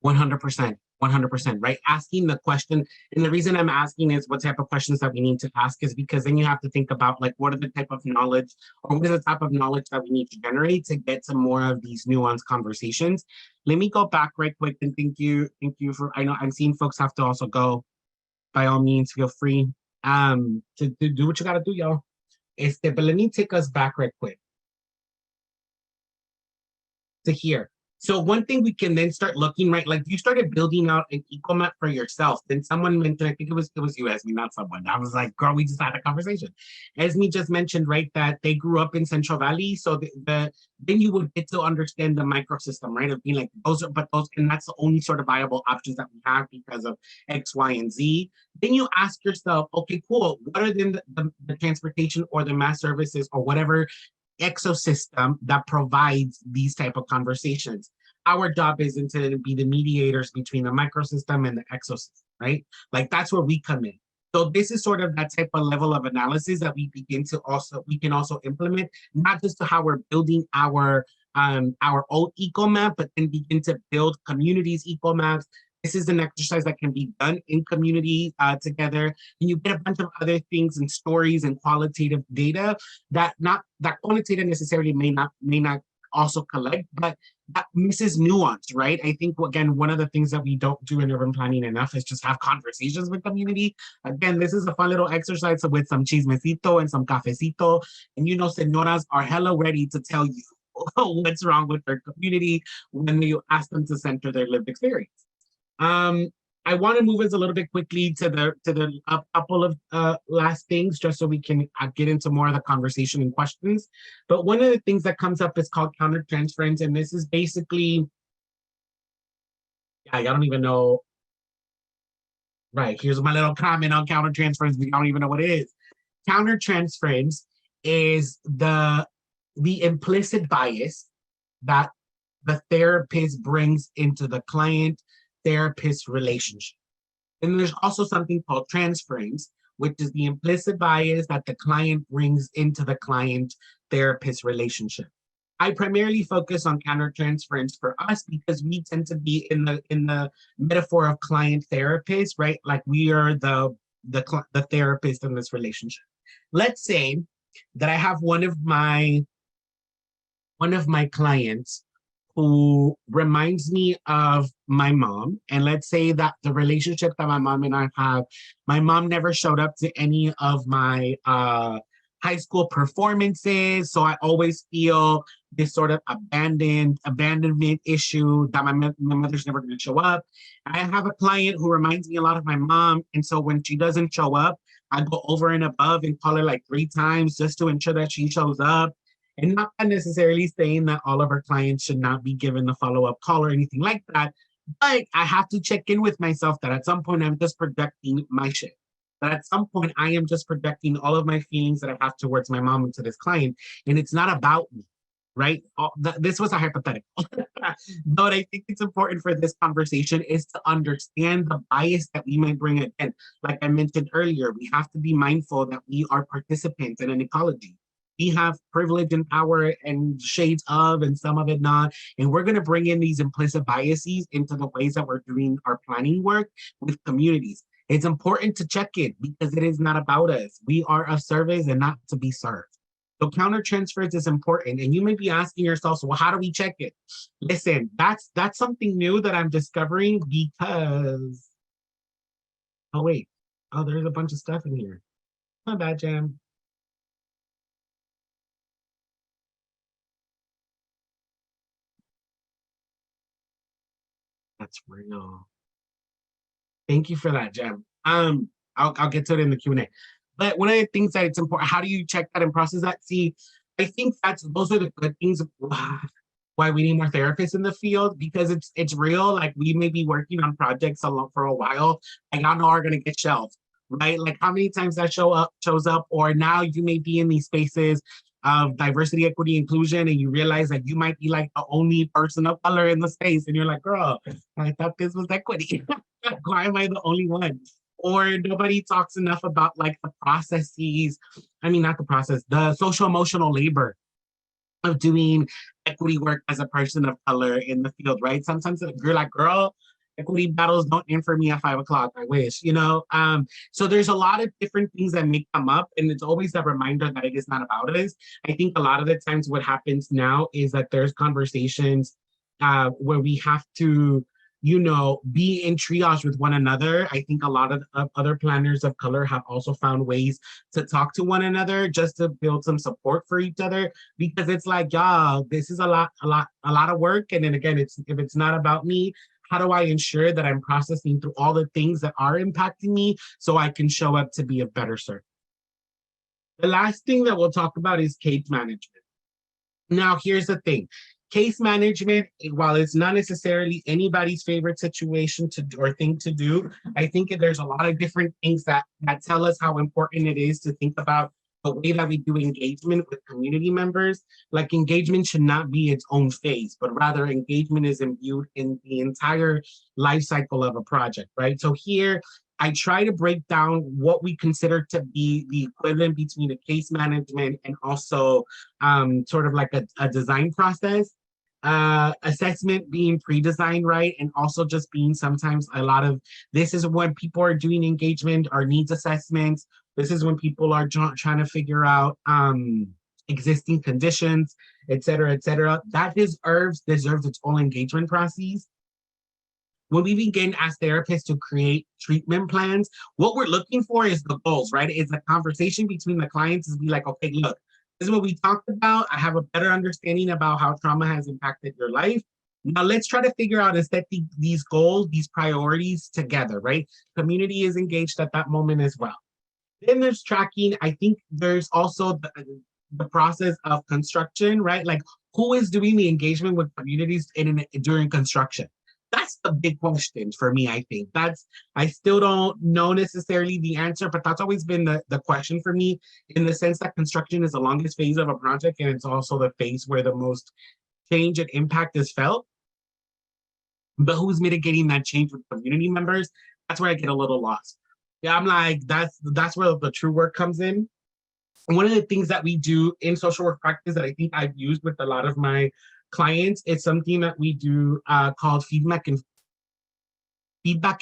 100%, 100%, right? Asking the question, and the reason I'm asking is what type of questions that we need to ask is because then you have to think about, like, what are the type of knowledge, or what is the type of knowledge that we need to generate to get to more of these nuanced conversations. Let me go back right quick, and thank you for, I know I'm seeing folks have to also go. By all means, feel free to do what you gotta do, y'all. But let me take us back right quick to here. So one thing we can then start looking, right? Like, you started building out an eco map for yourself. Then someone mentioned, I think it was you, Esme, not someone. I was like, girl, we just had a conversation. Esme just mentioned, right, that they grew up in Central Valley. So then you would get to understand the microsystem, right? Of being like, and that's the only sort of viable options that we have because of X, Y, and Z. Then you ask yourself, okay, cool. What are then the transportation or the mass services or whatever ecosystem that provides these type of conversations? Our job isn't to be the mediators between the microsystem and the exosystem, right? Like, that's where we come in. So this is sort of that type of level of analysis that we can also implement, not just to how we're building our own eco map, but then begin to build communities eco maps. This is an exercise that can be done in community together, and you get a bunch of other things and stories and qualitative data that quantitative necessarily may not also collect, but that misses nuance, right? I think, again, one of the things that we don't do in urban planning enough is just have conversations with community. Again, this is a fun little exercise with some chismecito and some cafecito. And senoras are hella ready to tell you what's wrong with their community when you ask them to center their lived experience. I want to move us a little bit quickly to the couple of last things, just so we can get into more of the conversation and questions. But one of the things that comes up is called countertransference, and this is basically, I don't even know. Right, here's my little comment on countertransference. We don't even know what it is. Countertransference is the implicit bias that the therapist brings into the client-therapist relationship. And there's also something called transference, which is the implicit bias that the client brings into the client-therapist relationship. I primarily focus on countertransference for us because we tend to be in the metaphor of client-therapist, right? Like we are the therapist in this relationship. Let's say that I have one of my clients who reminds me of my mom. And let's say that the relationship that my mom and I have, my mom never showed up to any of my high school performances. So I always feel this sort of abandonment issue that my mother's never going to show up. I have a client who reminds me a lot of my mom. And so when she doesn't show up, I go over and above and call her like 3 times just to ensure that she shows up. And not necessarily saying that all of our clients should not be given a follow-up call or anything like that, but I have to check in with myself that at some point I'm just projecting my shit. That at some point I am just projecting all of my feelings that I have towards my mom and to this client, and it's not about me, right? This was a hypothetical. But I think it's important for this conversation is to understand the bias that we might bring in. Like I mentioned earlier, we have to be mindful that we are participants in an ecology. We have privilege and power and shades of, and some of it not. And we're going to bring in these implicit biases into the ways that we're doing our planning work with communities. It's important to check it because it is not about us. We are of service and not to be served. So countertransference is important. And you may be asking yourself, so well, how do we check it? Listen, that's something new that I'm discovering because, oh wait, oh, there's a bunch of stuff in here. My bad, Jam. That's real. Thank you for that, Jem. I'll get to it in the Q&A. But one of the things that it's important, how do you check that and process that? See, I think those are the good things of why we need more therapists in the field, because it's real. Like we may be working on projects for a while, and y'all know are gonna get shelved, right? Like how many times that shows up, or now you may be in these spaces of diversity, equity, inclusion, and you realize that you might be like the only person of color in the space, and you're like, girl, I thought this was equity. Why am I the only one? Or nobody talks enough about like the processes, the social emotional labor of doing equity work as a person of color in the field, right? Sometimes you're like, girl, equity battles don't end for me at 5 o'clock, I wish, So there's a lot of different things that may come up, and it's always a reminder that it is not about us. I think a lot of the times what happens now is that there's conversations where we have to, be in triage with one another. I think a lot of other planners of color have also found ways to talk to one another just to build some support for each other, because it's like, y'all, this is a lot of work. And then again, if it's not about me, how do I ensure that I'm processing through all the things that are impacting me so I can show up to be a better servant? The last thing that we'll talk about is case management. Now, here's the thing. Case management, while it's not necessarily anybody's favorite situation or thing to do, I think there's a lot of different things that tell us how important it is to think about the way that we do engagement with community members. Like engagement should not be its own phase, but rather engagement is imbued in the entire life cycle of a project, right? So here, I try to break down what we consider to be the equivalent between a case management and also sort of like a design process. Assessment being pre-designed, right? And also just being sometimes a lot of, this is when people are doing engagement or needs assessments. This is when people are trying to figure out existing conditions, et cetera, et cetera. That deserves its own engagement process. When we begin as therapists to create treatment plans, what we're looking for is the goals, right? It's a conversation between the clients is be like, okay, look, this is what we talked about. I have a better understanding about how trauma has impacted your life. Now let's try to figure out and set these goals, these priorities together, right? Community is engaged at that moment as well. Then there's tracking. I think there's also the process of construction, right? Like who is doing the engagement with communities during construction? That's the big question for me, I think. I still don't know necessarily the answer, but that's always been the question for me, in the sense that construction is the longest phase of a project, and it's also the phase where the most change and impact is felt. But who's mitigating that change with community members? That's where I get a little lost. Yeah, I'm like, that's where the true work comes in. One of the things that we do in social work practice that I think I've used with a lot of my clients, it's something that we do called feedback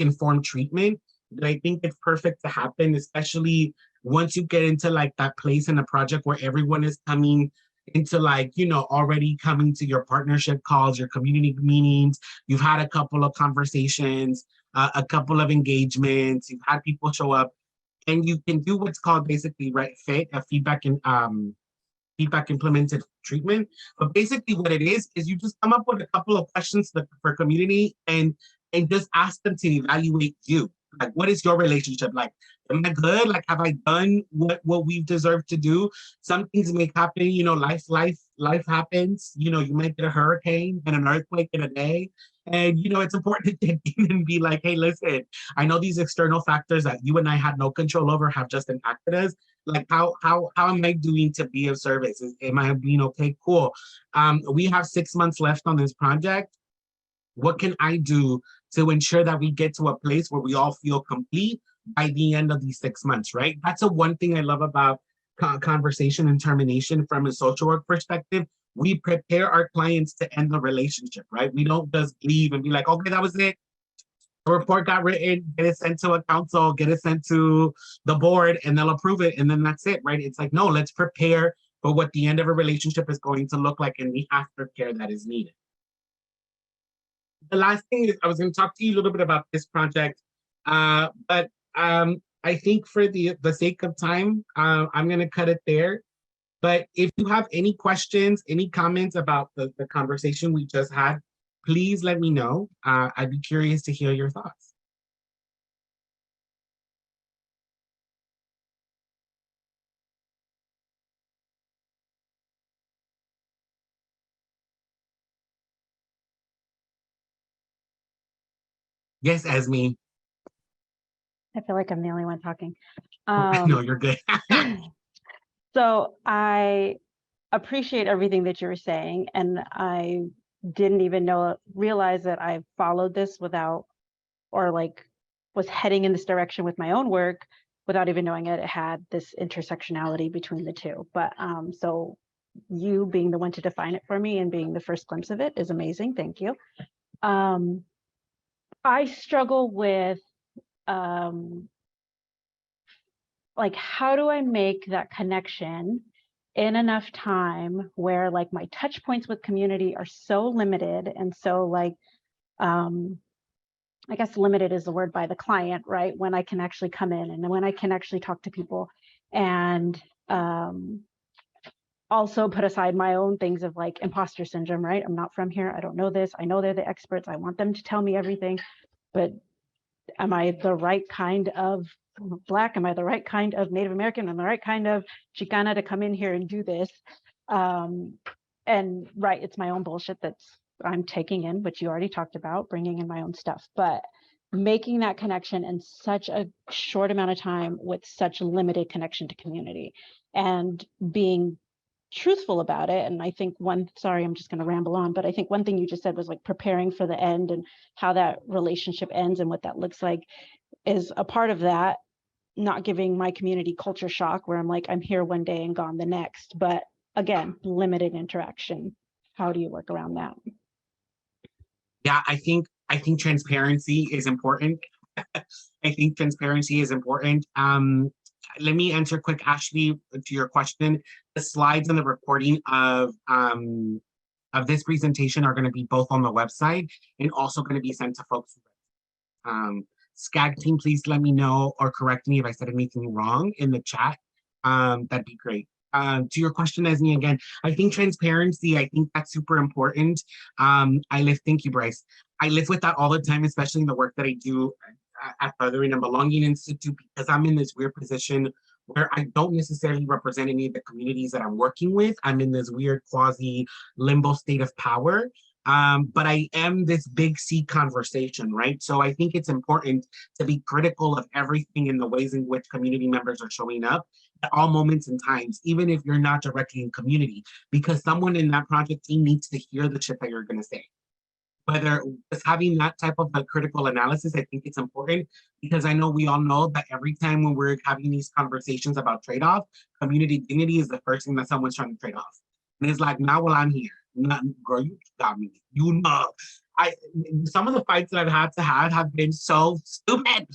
informed treatment. That I think it's perfect to happen, especially once you get into like that place in a project where everyone is coming into like, already coming to your partnership calls, your community meetings. You've had a couple of conversations, a couple of engagements. You've had people show up, and you can do what's called basically a feedback implemented treatment. But basically what it is you just come up with a couple of questions for community and just ask them to evaluate you. Like, what is your relationship like? Am I good? Like, have I done what we've deserved to do? Some things may happen, life happens. You might get a hurricane and an earthquake in a day. And, it's important to dig in and be like, hey, listen, I know these external factors that you and I had no control over have just impacted us. Like, how am I doing to be of service? Am I being okay? Cool. We have 6 months left on this project. What can I do to ensure that we get to a place where we all feel complete by the end of these 6 months, right? That's one thing I love about conversation and termination from a social work perspective. We prepare our clients to end the relationship, right? We don't just leave and be like, okay, that was it. The report got written, get it sent to a council, get it sent to the board, and they'll approve it, and then that's it, right? It's like, no, let's prepare for what the end of a relationship is going to look like and the aftercare that is needed. The last thing is, I was going to talk to you a little bit about this project, but I think for the sake of time, I'm going to cut it there. But if you have any questions, any comments about the conversation we just had, please let me know. I'd be curious to hear your thoughts. Yes, Esme. I feel like I'm the only one talking. No, you're good. So I appreciate everything that you were saying, and I didn't even realize that I followed this without, or like was heading in this direction with my own work without even knowing it had this intersectionality between the two. But so you being the one to define it for me and being the first glimpse of it is amazing. Thank you. I struggle with like, how do I make that connection in enough time where like my touch points with community are so limited, and so like, I guess limited is the word by the client, right? When I can actually come in and when I can actually talk to people, and also put aside my own things of like imposter syndrome, right? I'm not from here. I don't know this. I know they're the experts. I want them to tell me everything, but am I the right kind of Black? Am I the right kind of Native American? Am I the right kind of Chicana to come in here and do this? And right, it's my own bullshit I'm taking in, which you already talked about, bringing in my own stuff, but making that connection in such a short amount of time with such limited connection to community and being truthful about it. And I think sorry, I'm just going to ramble on, but I think one thing you just said was like preparing for the end and how that relationship ends and what that looks like is a part of that. Not giving my community culture shock where I'm like, I'm here one day and gone the next, but again, limited interaction. How do you work around that? Yeah, I think transparency is important. I think transparency is important. let me answer quick, Ashley, to your question. The slides and the recording of this presentation are going to be both on the website and also going to be sent to folks. SCAG team, please let me know or correct me if I said anything wrong in the chat. That'd be great. To your question, Esme, again, I think transparency, I think that's super important. Thank you, Bryce. I live with that all the time, especially in the work that I do at Furthering and Belonging Institute, because I'm in this weird position where I don't necessarily represent any of the communities that I'm working with. I'm in this weird quasi limbo state of power. But I am this big C conversation, right? So I think it's important to be critical of everything in the ways in which community members are showing up at all moments and times, even if you're not directly in community, because someone in that project team needs to hear the shit that you're going to say. Whether just having that type of critical analysis, I think it's important, because I know we all know that every time when we're having these conversations about trade-off, community dignity is the first thing that someone's trying to trade off. And it's like, now, well, I'm here. Girl, you got me. You know, some of the fights that I've had to have been so stupid.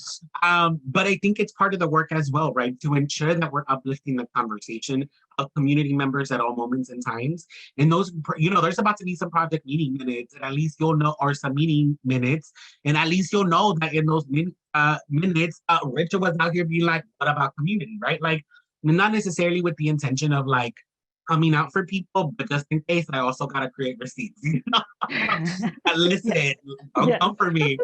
But I think it's part of the work as well, right? To ensure that we're uplifting the conversation of community members at all moments and times. And those, there's about to be some project meeting minutes, and at least you'll know, or some meeting minutes, and at least you'll know that in those minutes, Richard was out here being like, what about community, right? Like, not necessarily with the intention of coming out for people, but just in case, I also gotta create receipts. Listen, don't come for me,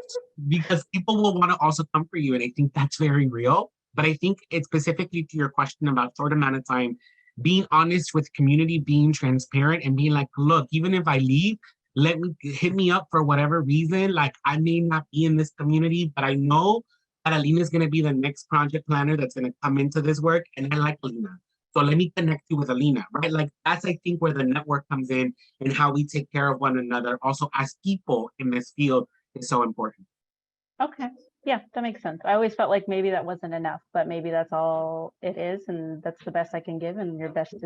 because people will want to also come for you, and I think that's very real. But I think it's specifically to your question about short amount of time, being honest with community, being transparent, and being like, look, even if I leave, hit me up for whatever reason. Like, I may not be in this community, but I know that Alina is going to be the next project planner that's going to come into this work, and I like Alina. So let me connect you with Alina, right? Like, that's, I think, where the network comes in, and how we take care of one another also as people in this field is so important. Okay. Yeah, that makes sense. I always felt like maybe that wasn't enough, but maybe that's all it is, and that's the best I can give, and your best is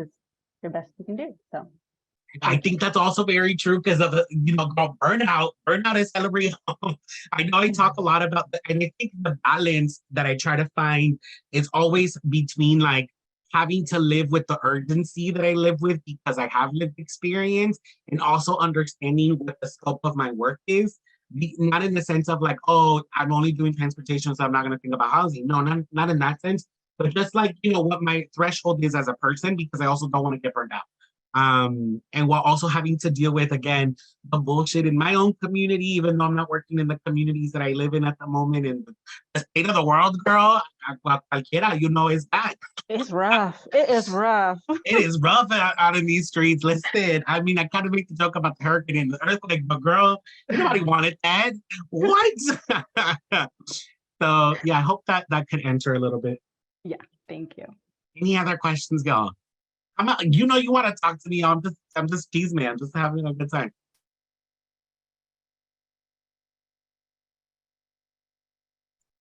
your best you can do. So I think that's also very true, because of the, girl, burnout. Burnout is celebrated. I know I talk a lot about that, and I think the balance that I try to find is always between having to live with the urgency that I live with because I have lived experience, and also understanding what the scope of my work is. Not in the sense of oh, I'm only doing transportation, so I'm not going to think about housing. No, not in that sense, but just what my threshold is as a person, because I also don't want to get burned out. And while also having to deal with, again, the bullshit in my own community, even though I'm not working in the communities that I live in at the moment, and the state of the world, girl, is that. it's rough. It is rough. It is rough out in these streets. Listen, I mean, I kind of make the joke about the hurricane and the earthquake, but girl, nobody wanted that. What? So yeah, I hope that could answer a little bit. Yeah, thank you. Any other questions, y'all? I'm not, you want to talk to me. I'm just teasing me. I'm just having a good time.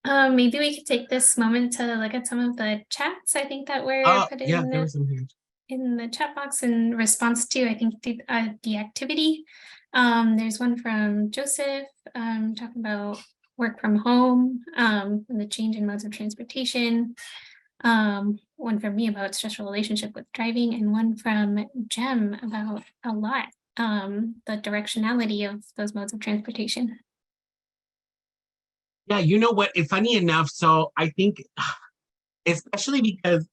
Maybe we could take this moment to look at some of the chats. I think that were put in the chat box in response to, I think, the activity. There's one from Joseph talking about work from home and the change in modes of transportation. One from me about stressful relationship with driving, and one from Jem about a lot, the directionality of those modes of transportation. Yeah, you know what? It's funny enough. So I think, especially because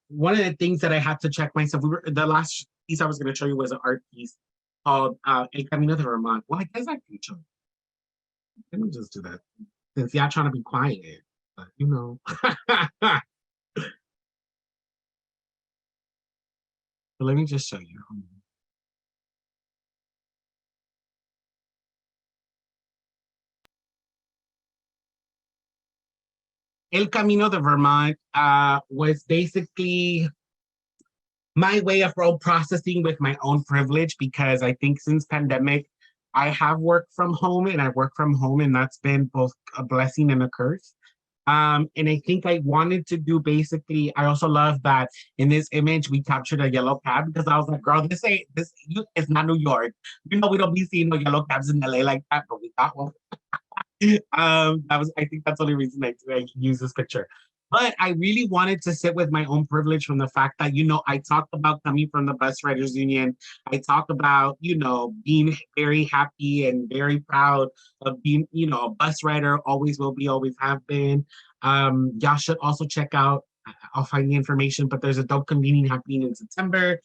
one of the things that I had to check myself, the last piece I was going to show you was an art piece called El Camino de Vermont. Well, I guess I can show you. Let me just do that. Since y'all trying to be quiet, but So let me just show you. El Camino de Vermont was basically my way of role processing with my own privilege, because I think since pandemic, I have worked from home, and I work from home, and that's been both a blessing and a curse. And I think I wanted to do basically, I also love that in this image, we captured a yellow cab, because I was like, girl, this is not New York. We don't be seeing no yellow cabs in LA like that, but we got one. I think that's the only reason I use this picture. But I really wanted to sit with my own privilege from the fact that, I talked about coming from the bus riders union. I talk about, being very happy and very proud of being, a bus rider, always will be, always have been. Y'all should also check out, I'll find the information, but there's a dope convening happening in September,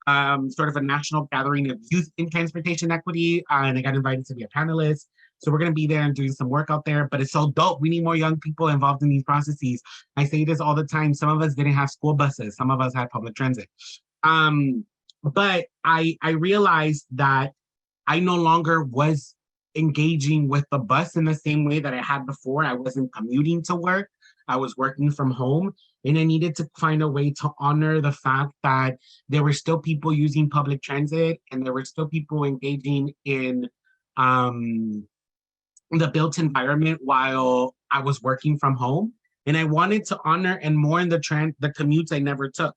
sort of a national gathering of youth in transportation equity. And I got invited to be a panelist. So we're going to be there and doing some work out there, but it's so dope. We need more young people involved in these processes. I say this all the time. Some of us didn't have school buses. Some of us had public transit. But I realized that I no longer was engaging with the bus in the same way that I had before. I wasn't commuting to work. I was working from home, and I needed to find a way to honor the fact that there were still people using public transit and there were still people engaging in the built environment while I was working from home. And I wanted to honor and mourn the commutes I never took.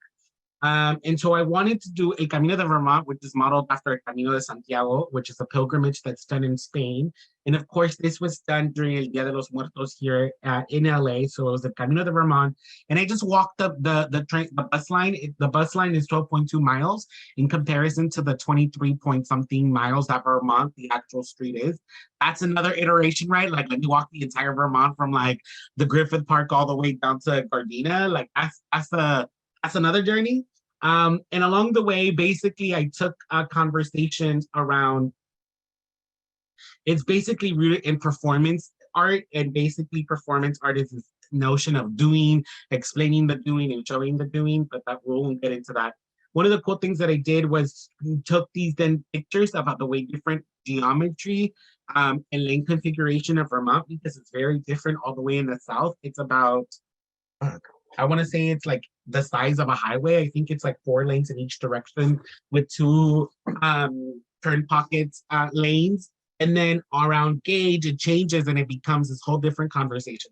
And so I wanted to do a Camino de Vermont, which is modeled after a Camino de Santiago, which is a pilgrimage that's done in Spain. And of course, this was done during El Dia de los Muertos here in LA. So it was the Camino de Vermont. And I just walked up the bus line. The bus line is 12.2 miles in comparison to the 23 point something miles that Vermont, the actual street is. That's another iteration, right? Like, let me walk the entire Vermont from like the Griffith Park all the way down to Gardena. Like that's another journey. And along the way, basically, I took conversations around, it's basically rooted in performance art, and basically performance art is this notion of doing, explaining the doing and showing the doing, but that we won't get into that. One of the cool things that I did was took these then pictures about the way different geometry and lane configuration of Vermont, because it's very different all the way in the South. It's about, I want to say it's like the size of a highway. I think it's like 4 lanes in each direction with 2 turn pockets lanes. And then around gauge, it changes and it becomes this whole different conversation.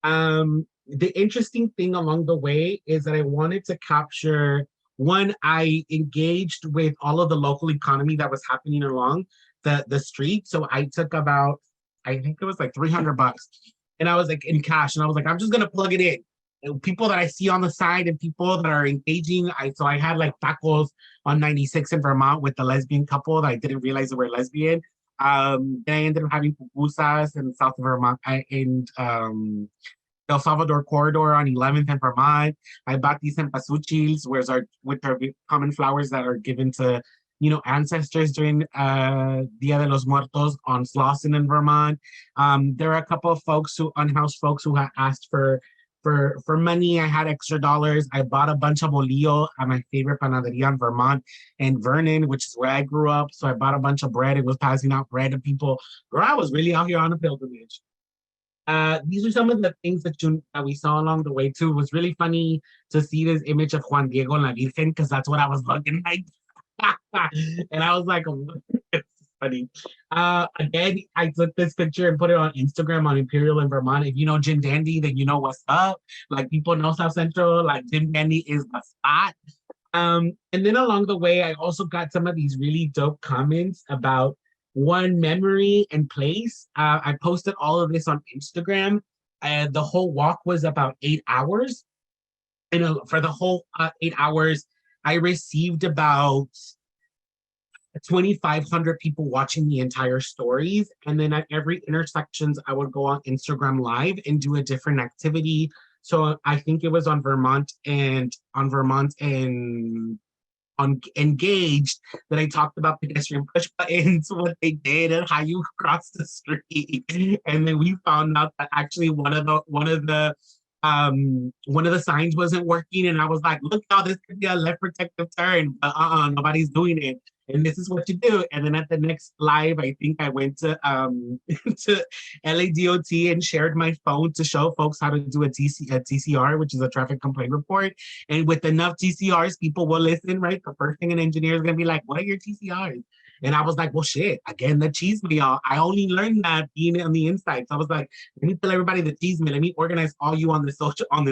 The interesting thing along the way is that I wanted to capture, one, I engaged with all of the local economy that was happening along the street. So I took about, I think it was like $300. And I was like in cash, and I was like, I'm just going to plug it in. And people that I see on the side and people that are engaging. So I had like tacos on 96 in Vermont with the lesbian couple that I didn't realize they were lesbian. Then I ended up having pupusas in South of Vermont, in El Salvador corridor on 11th in Vermont. I bought these cempasúchils, which are common flowers that are given to ancestors during Dia de los Muertos on Slauson in Vermont. There are a couple of unhoused folks who had asked for money. I had extra dollars. I bought a bunch of bolillo at my favorite panaderia in Vermont and Vernon, which is where I grew up. So I bought a bunch of bread. It was passing out bread to people. Girl, I was really out here on a pilgrimage. These are some of the things that we saw along the way too. It was really funny to see this image of Juan Diego and la Virgen, because that's what I was looking like. And I was like, it's funny. Again, I took this picture and put it on Instagram on Imperial in Vermont. If you know Jim Dandy, then you know what's up. Like, people know South Central, like Jim Dandy is the spot. And then along the way, I also got some of these really dope comments about one, memory and place. I posted all of this on Instagram. The whole walk was about 8 hours. And for the whole 8 hours, I received about 2,500 people watching the entire stories. And then at every intersections, I would go on Instagram Live and do a different activity. So I think it was on Vermont and on Engaged that I talked about pedestrian push buttons, what they did and how you cross the street. And then we found out that actually one of the signs wasn't working, and I was like, look, y'all, this could be a left protective turn, but nobody's doing it. And this is what you do. And then at the next live, I think I went to to LADOT and shared my phone to show folks how to do a TCR, which is a traffic complaint report. And with enough TCRs, people will listen, right? The first thing an engineer is gonna be like, what are your TCRs? And I was like, well, shit, again, the cheese me, y'all. I only learned that being on the inside. So I was like, let me tell everybody the cheese me. Let me organize all you on the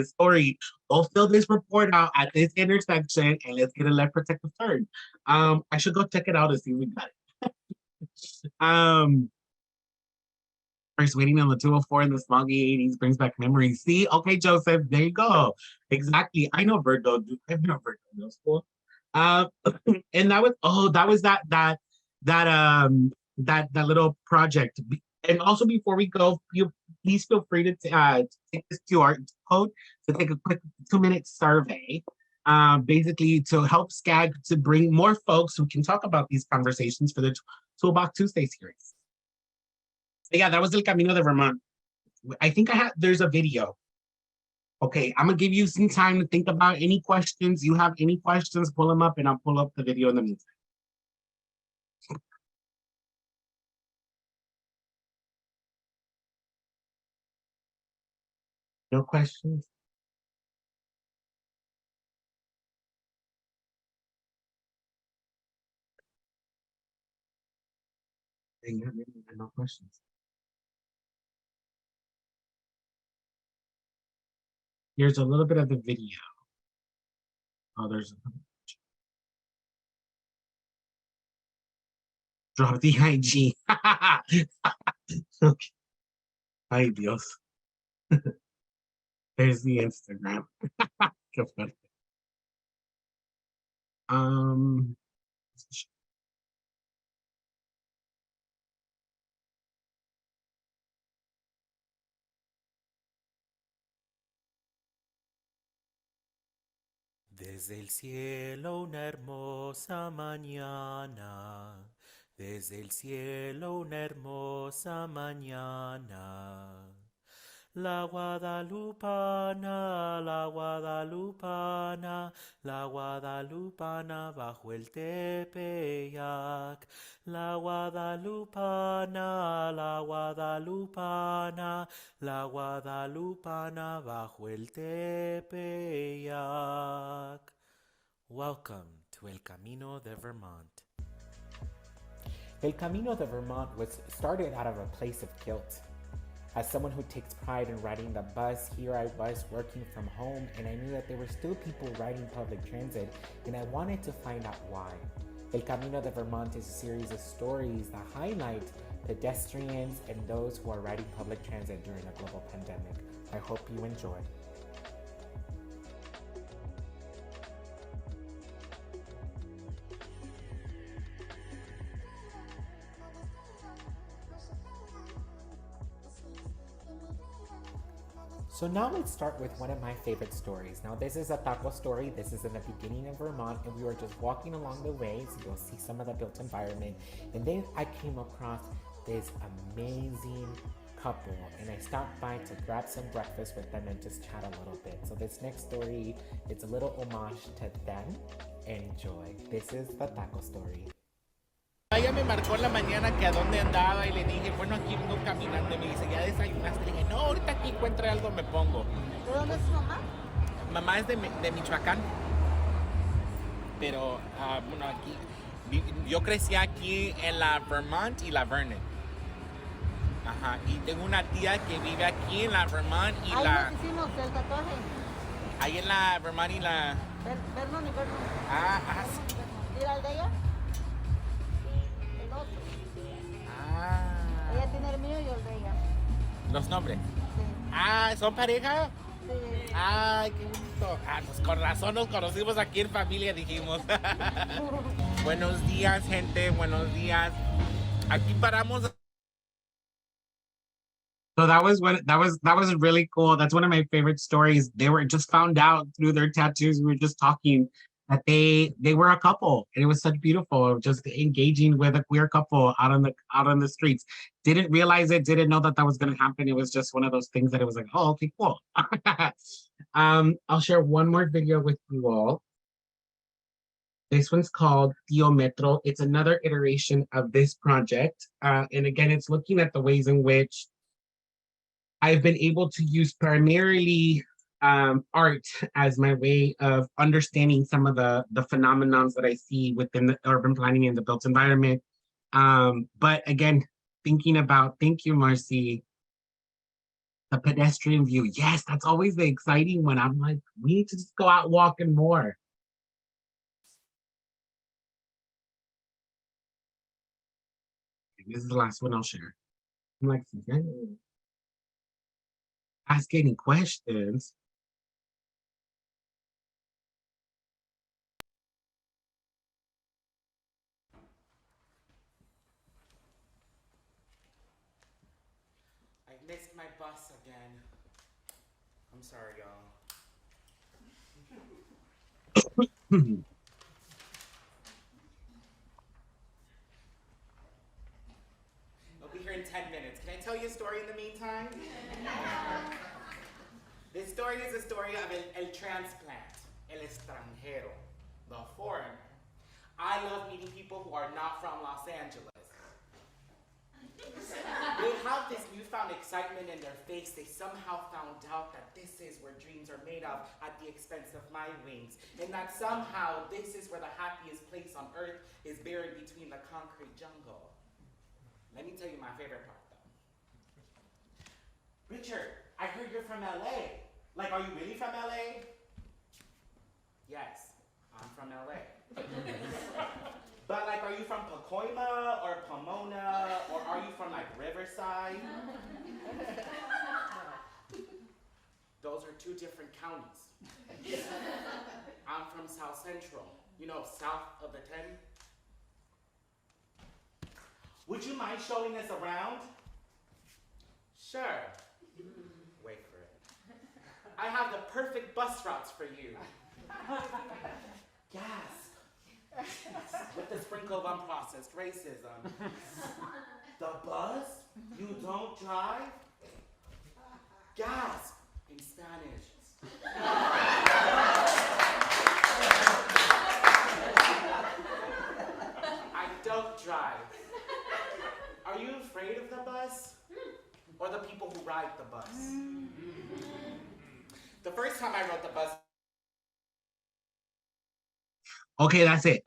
story. Go fill this report out at this intersection and let's get a left protective turn. I should go check it out and see if we got it. First waiting on the 204 in the smoggy 80s brings back memories. See, okay, Joseph, there you go. Exactly. I know Virgo. I've been Virgo middle school. And that was that little project. And also before we go, you please feel free to take this QR code to take a quick 2-minute survey. Basically to help SCAG to bring more folks who can talk about these conversations for the Toolbox Tuesday series. Yeah, that was El Camino de Vermont. I think there's a video. Okay, I'm gonna give you some time to think about any questions. You have any questions, pull them up and I'll pull up the video in the meantime. No questions? No questions. Here's a little bit of the video. Oh, there's drop the IG. Okay. Ay, Dios. There's the Instagram. Qué fuerte. Desde el cielo una hermosa mañana, desde el cielo una hermosa mañana. La guadalupana, la guadalupana, la guadalupana bajo el tepeyac. La guadalupana, la guadalupana, la guadalupana bajo el tepeyac. Welcome to El Camino de Vermont. El Camino de Vermont was started out of a place of guilt. As someone who takes pride in riding the bus, here I was working from home and I knew that there were still people riding public transit and I wanted to find out why. El Camino de Vermont is a series of stories that highlight pedestrians and those who are riding public transit during a global pandemic. I hope you enjoy. So now let's start with one of my favorite stories. Now this is a taco story. This is in the beginning of Vermont and we were just walking along the way, so you'll see some of the built environment. And then I came across this amazing couple and I stopped by to grab some breakfast with them and just chat a little bit. So this next story, it's a little homage to them. Enjoy. This is the taco story. Ella me marcó en la mañana que a dónde andaba y le dije, bueno, aquí vengo caminando y me dice, ¿ya desayunaste? Le dije, no, ahorita aquí encuentre algo, me pongo. ¿De dónde es su mamá? Mamá es de Michoacán, pero bueno, aquí, yo crecí aquí en la Vermont y la Vernon. Ajá, y tengo una tía que vive aquí en la Vermont y ahí la... Ahí nos hicimos el tatuaje. Ahí en la Vermont y la... Vernon y Vernon. Sí. ¿Mira el de ella? Ella tiene el mío y el de ella. ¿Los nombres? Sí. ¿Son pareja? Sí. Ay, qué bonito. Pues con razón nos conocimos aquí en familia, dijimos. Buenos días, gente, buenos días. Aquí paramos. So that was really cool. That's one of my favorite stories. They were just found out through their tattoos. We were just talking that they were a couple, and it was such beautiful, just engaging with a queer couple out on the streets. Didn't realize it, didn't know that was going to happen. It was just one of those things that it was like, oh, okay, cool. I'll share one more video with you all. This one's called Tío Metro. It's another iteration of this project, and again, it's looking at the ways in which I've been able to use primarily art as my way of understanding some of the phenomenons that I see within the urban planning and the built environment. But again, thinking about, thank you, Marcy, the pedestrian view. Yes, that's always the exciting one. I'm like, we need to just go out walking more. This is the last one I'll share. I'm like, ask any questions. I missed my bus again. I'm sorry, y'all. I'll be here in 10 minutes. Can I tell you a story in the meantime? This story is a story of el transplant, el extranjero, the foreigner. I love meeting people who are not from Los Angeles. They have this newfound excitement in their face. They somehow found out that this is where dreams are made of at the expense of my wings. And that somehow this is where the happiest place on earth is buried between the concrete jungle. Let me tell you my favorite part though. Richard, I heard you're from LA. Like, are you really from LA? Yes, I'm from LA. But like, are you from Pacoima or Pomona, or are you from like Riverside? Those are two different counties. I'm from South Central, you know, south of the 10. Would you mind showing us around? Sure. Wait for it. I have the perfect bus routes for you. Gasp. With the sprinkle of unprocessed racism. The bus? You don't drive? Gasp. In Spanish. I don't drive. Are you afraid of the bus? Or the people who ride the bus? The first time I rode the bus. Okay, that's it.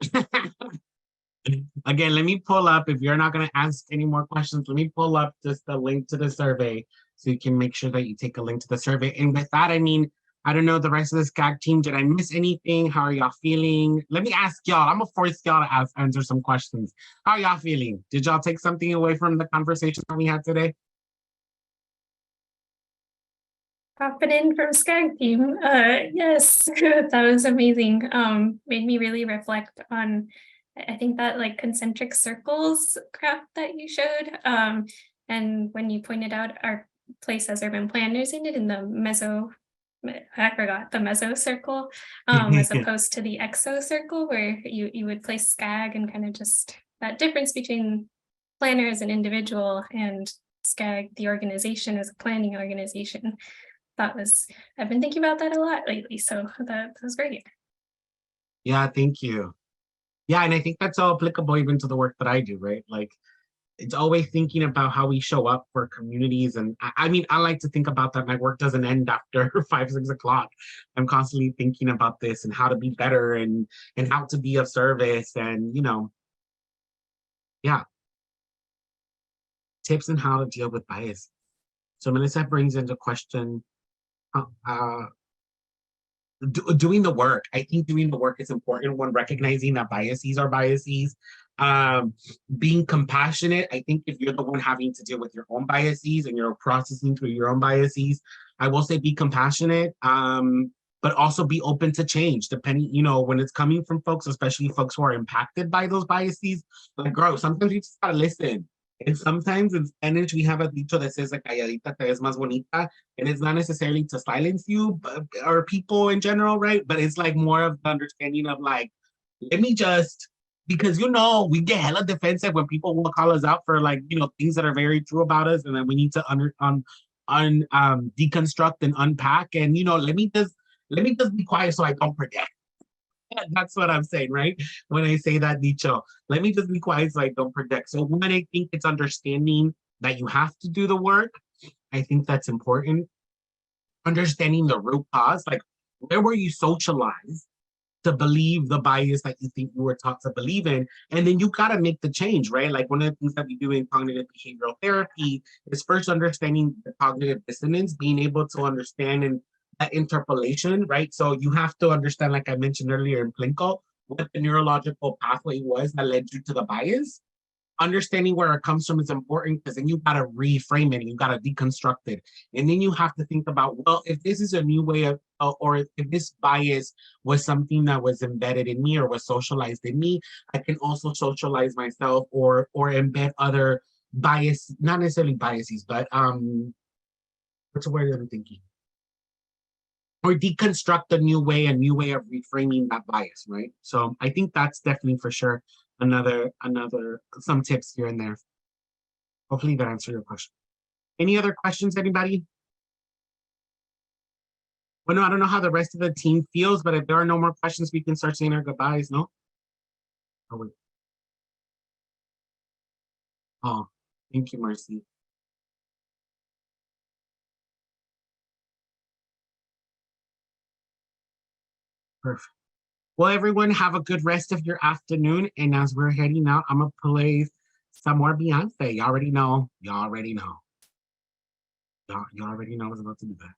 Again, let me pull up, if you're not going to ask any more questions, let me pull up just the link to the survey so you can make sure that you take a link to the survey. And with that, I mean, I don't know, the rest of the SCAG team, did I miss anything? How are y'all feeling? Let me ask y'all, I'm gonna force y'all to answer some questions. How are y'all feeling? Did y'all take something away from the conversation that we had today? Confident from SCAG team. Yes, that was amazing. Made me really reflect on, I think that like concentric circles graph that you showed. And when you pointed out our place as urban planners in it in the I forgot the meso circle, as opposed to the exo circle where you would place SCAG and kind of just that difference between planner as an individual and SCAG, the organization as a planning organization. I've been thinking about that a lot lately, so that was great. Yeah, thank you. Yeah, and I think that's all applicable even to the work that I do, right? Like, it's always thinking about how we show up for communities. And I mean, I like to think about that. My work doesn't end after 5, 6 o'clock. I'm constantly thinking about this and how to be better and how to be of service and, you know, yeah. Tips on how to deal with bias. So Melissa brings into question, doing the work. I think doing the work is important when recognizing that biases are biases. Being compassionate. I think if you're the one having to deal with your own biases and you're processing through your own biases, I will say be compassionate, but also be open to change, depending, you know, when it's coming from folks, especially folks who are impacted by those biases. Like, girl, sometimes you just gotta listen. And sometimes in Spanish, we have a dicho that says, like, calladita te ves más bonita. And it's not necessarily to silence you, but, or people in general, right? But it's like more of the understanding of like, let me just, because, you know, we get hella defensive when people will call us out for like, you know, things that are very true about us. And then we need to deconstruct and unpack. And, you know, let me just be quiet so I don't project. That's what I'm saying, right? When I say that dicho, let me just be quiet so I don't project. So when I think it's understanding that you have to do the work, I think that's important. Understanding the root cause, like where were you socialized to believe the bias that you think you were taught to believe in? And then you gotta make the change, right? Like one of the things that we do in cognitive behavioral therapy is first understanding the cognitive dissonance, being able to understand and that interpolation, right? So you have to understand, like I mentioned earlier in Plinko, what the neurological pathway was that led you to the bias. understanding where it comes from is important because then you got to reframe it, you got to deconstruct it. And then you have to think about, well, if this is a new way of, or if this bias was something that was embedded in me or was socialized in me, I can also socialize myself or embed other bias, not necessarily biases, but what's the word I'm thinking? Or deconstruct a new way of reframing that bias, right? So I think that's definitely for sure another some tips here and there. Hopefully that answered your question. Any other questions, anybody? Well, no, I don't know how the rest of the team feels, but if there are no more questions, we can start saying our goodbyes, no? Oh, wait. Oh, thank you, Marcy. Perfect. Well, everyone, have a good rest of your afternoon. And as we're heading out, I'm gonna play some more Beyonce. Y'all already know. Y'all already know. Y'all already know I was about to do that.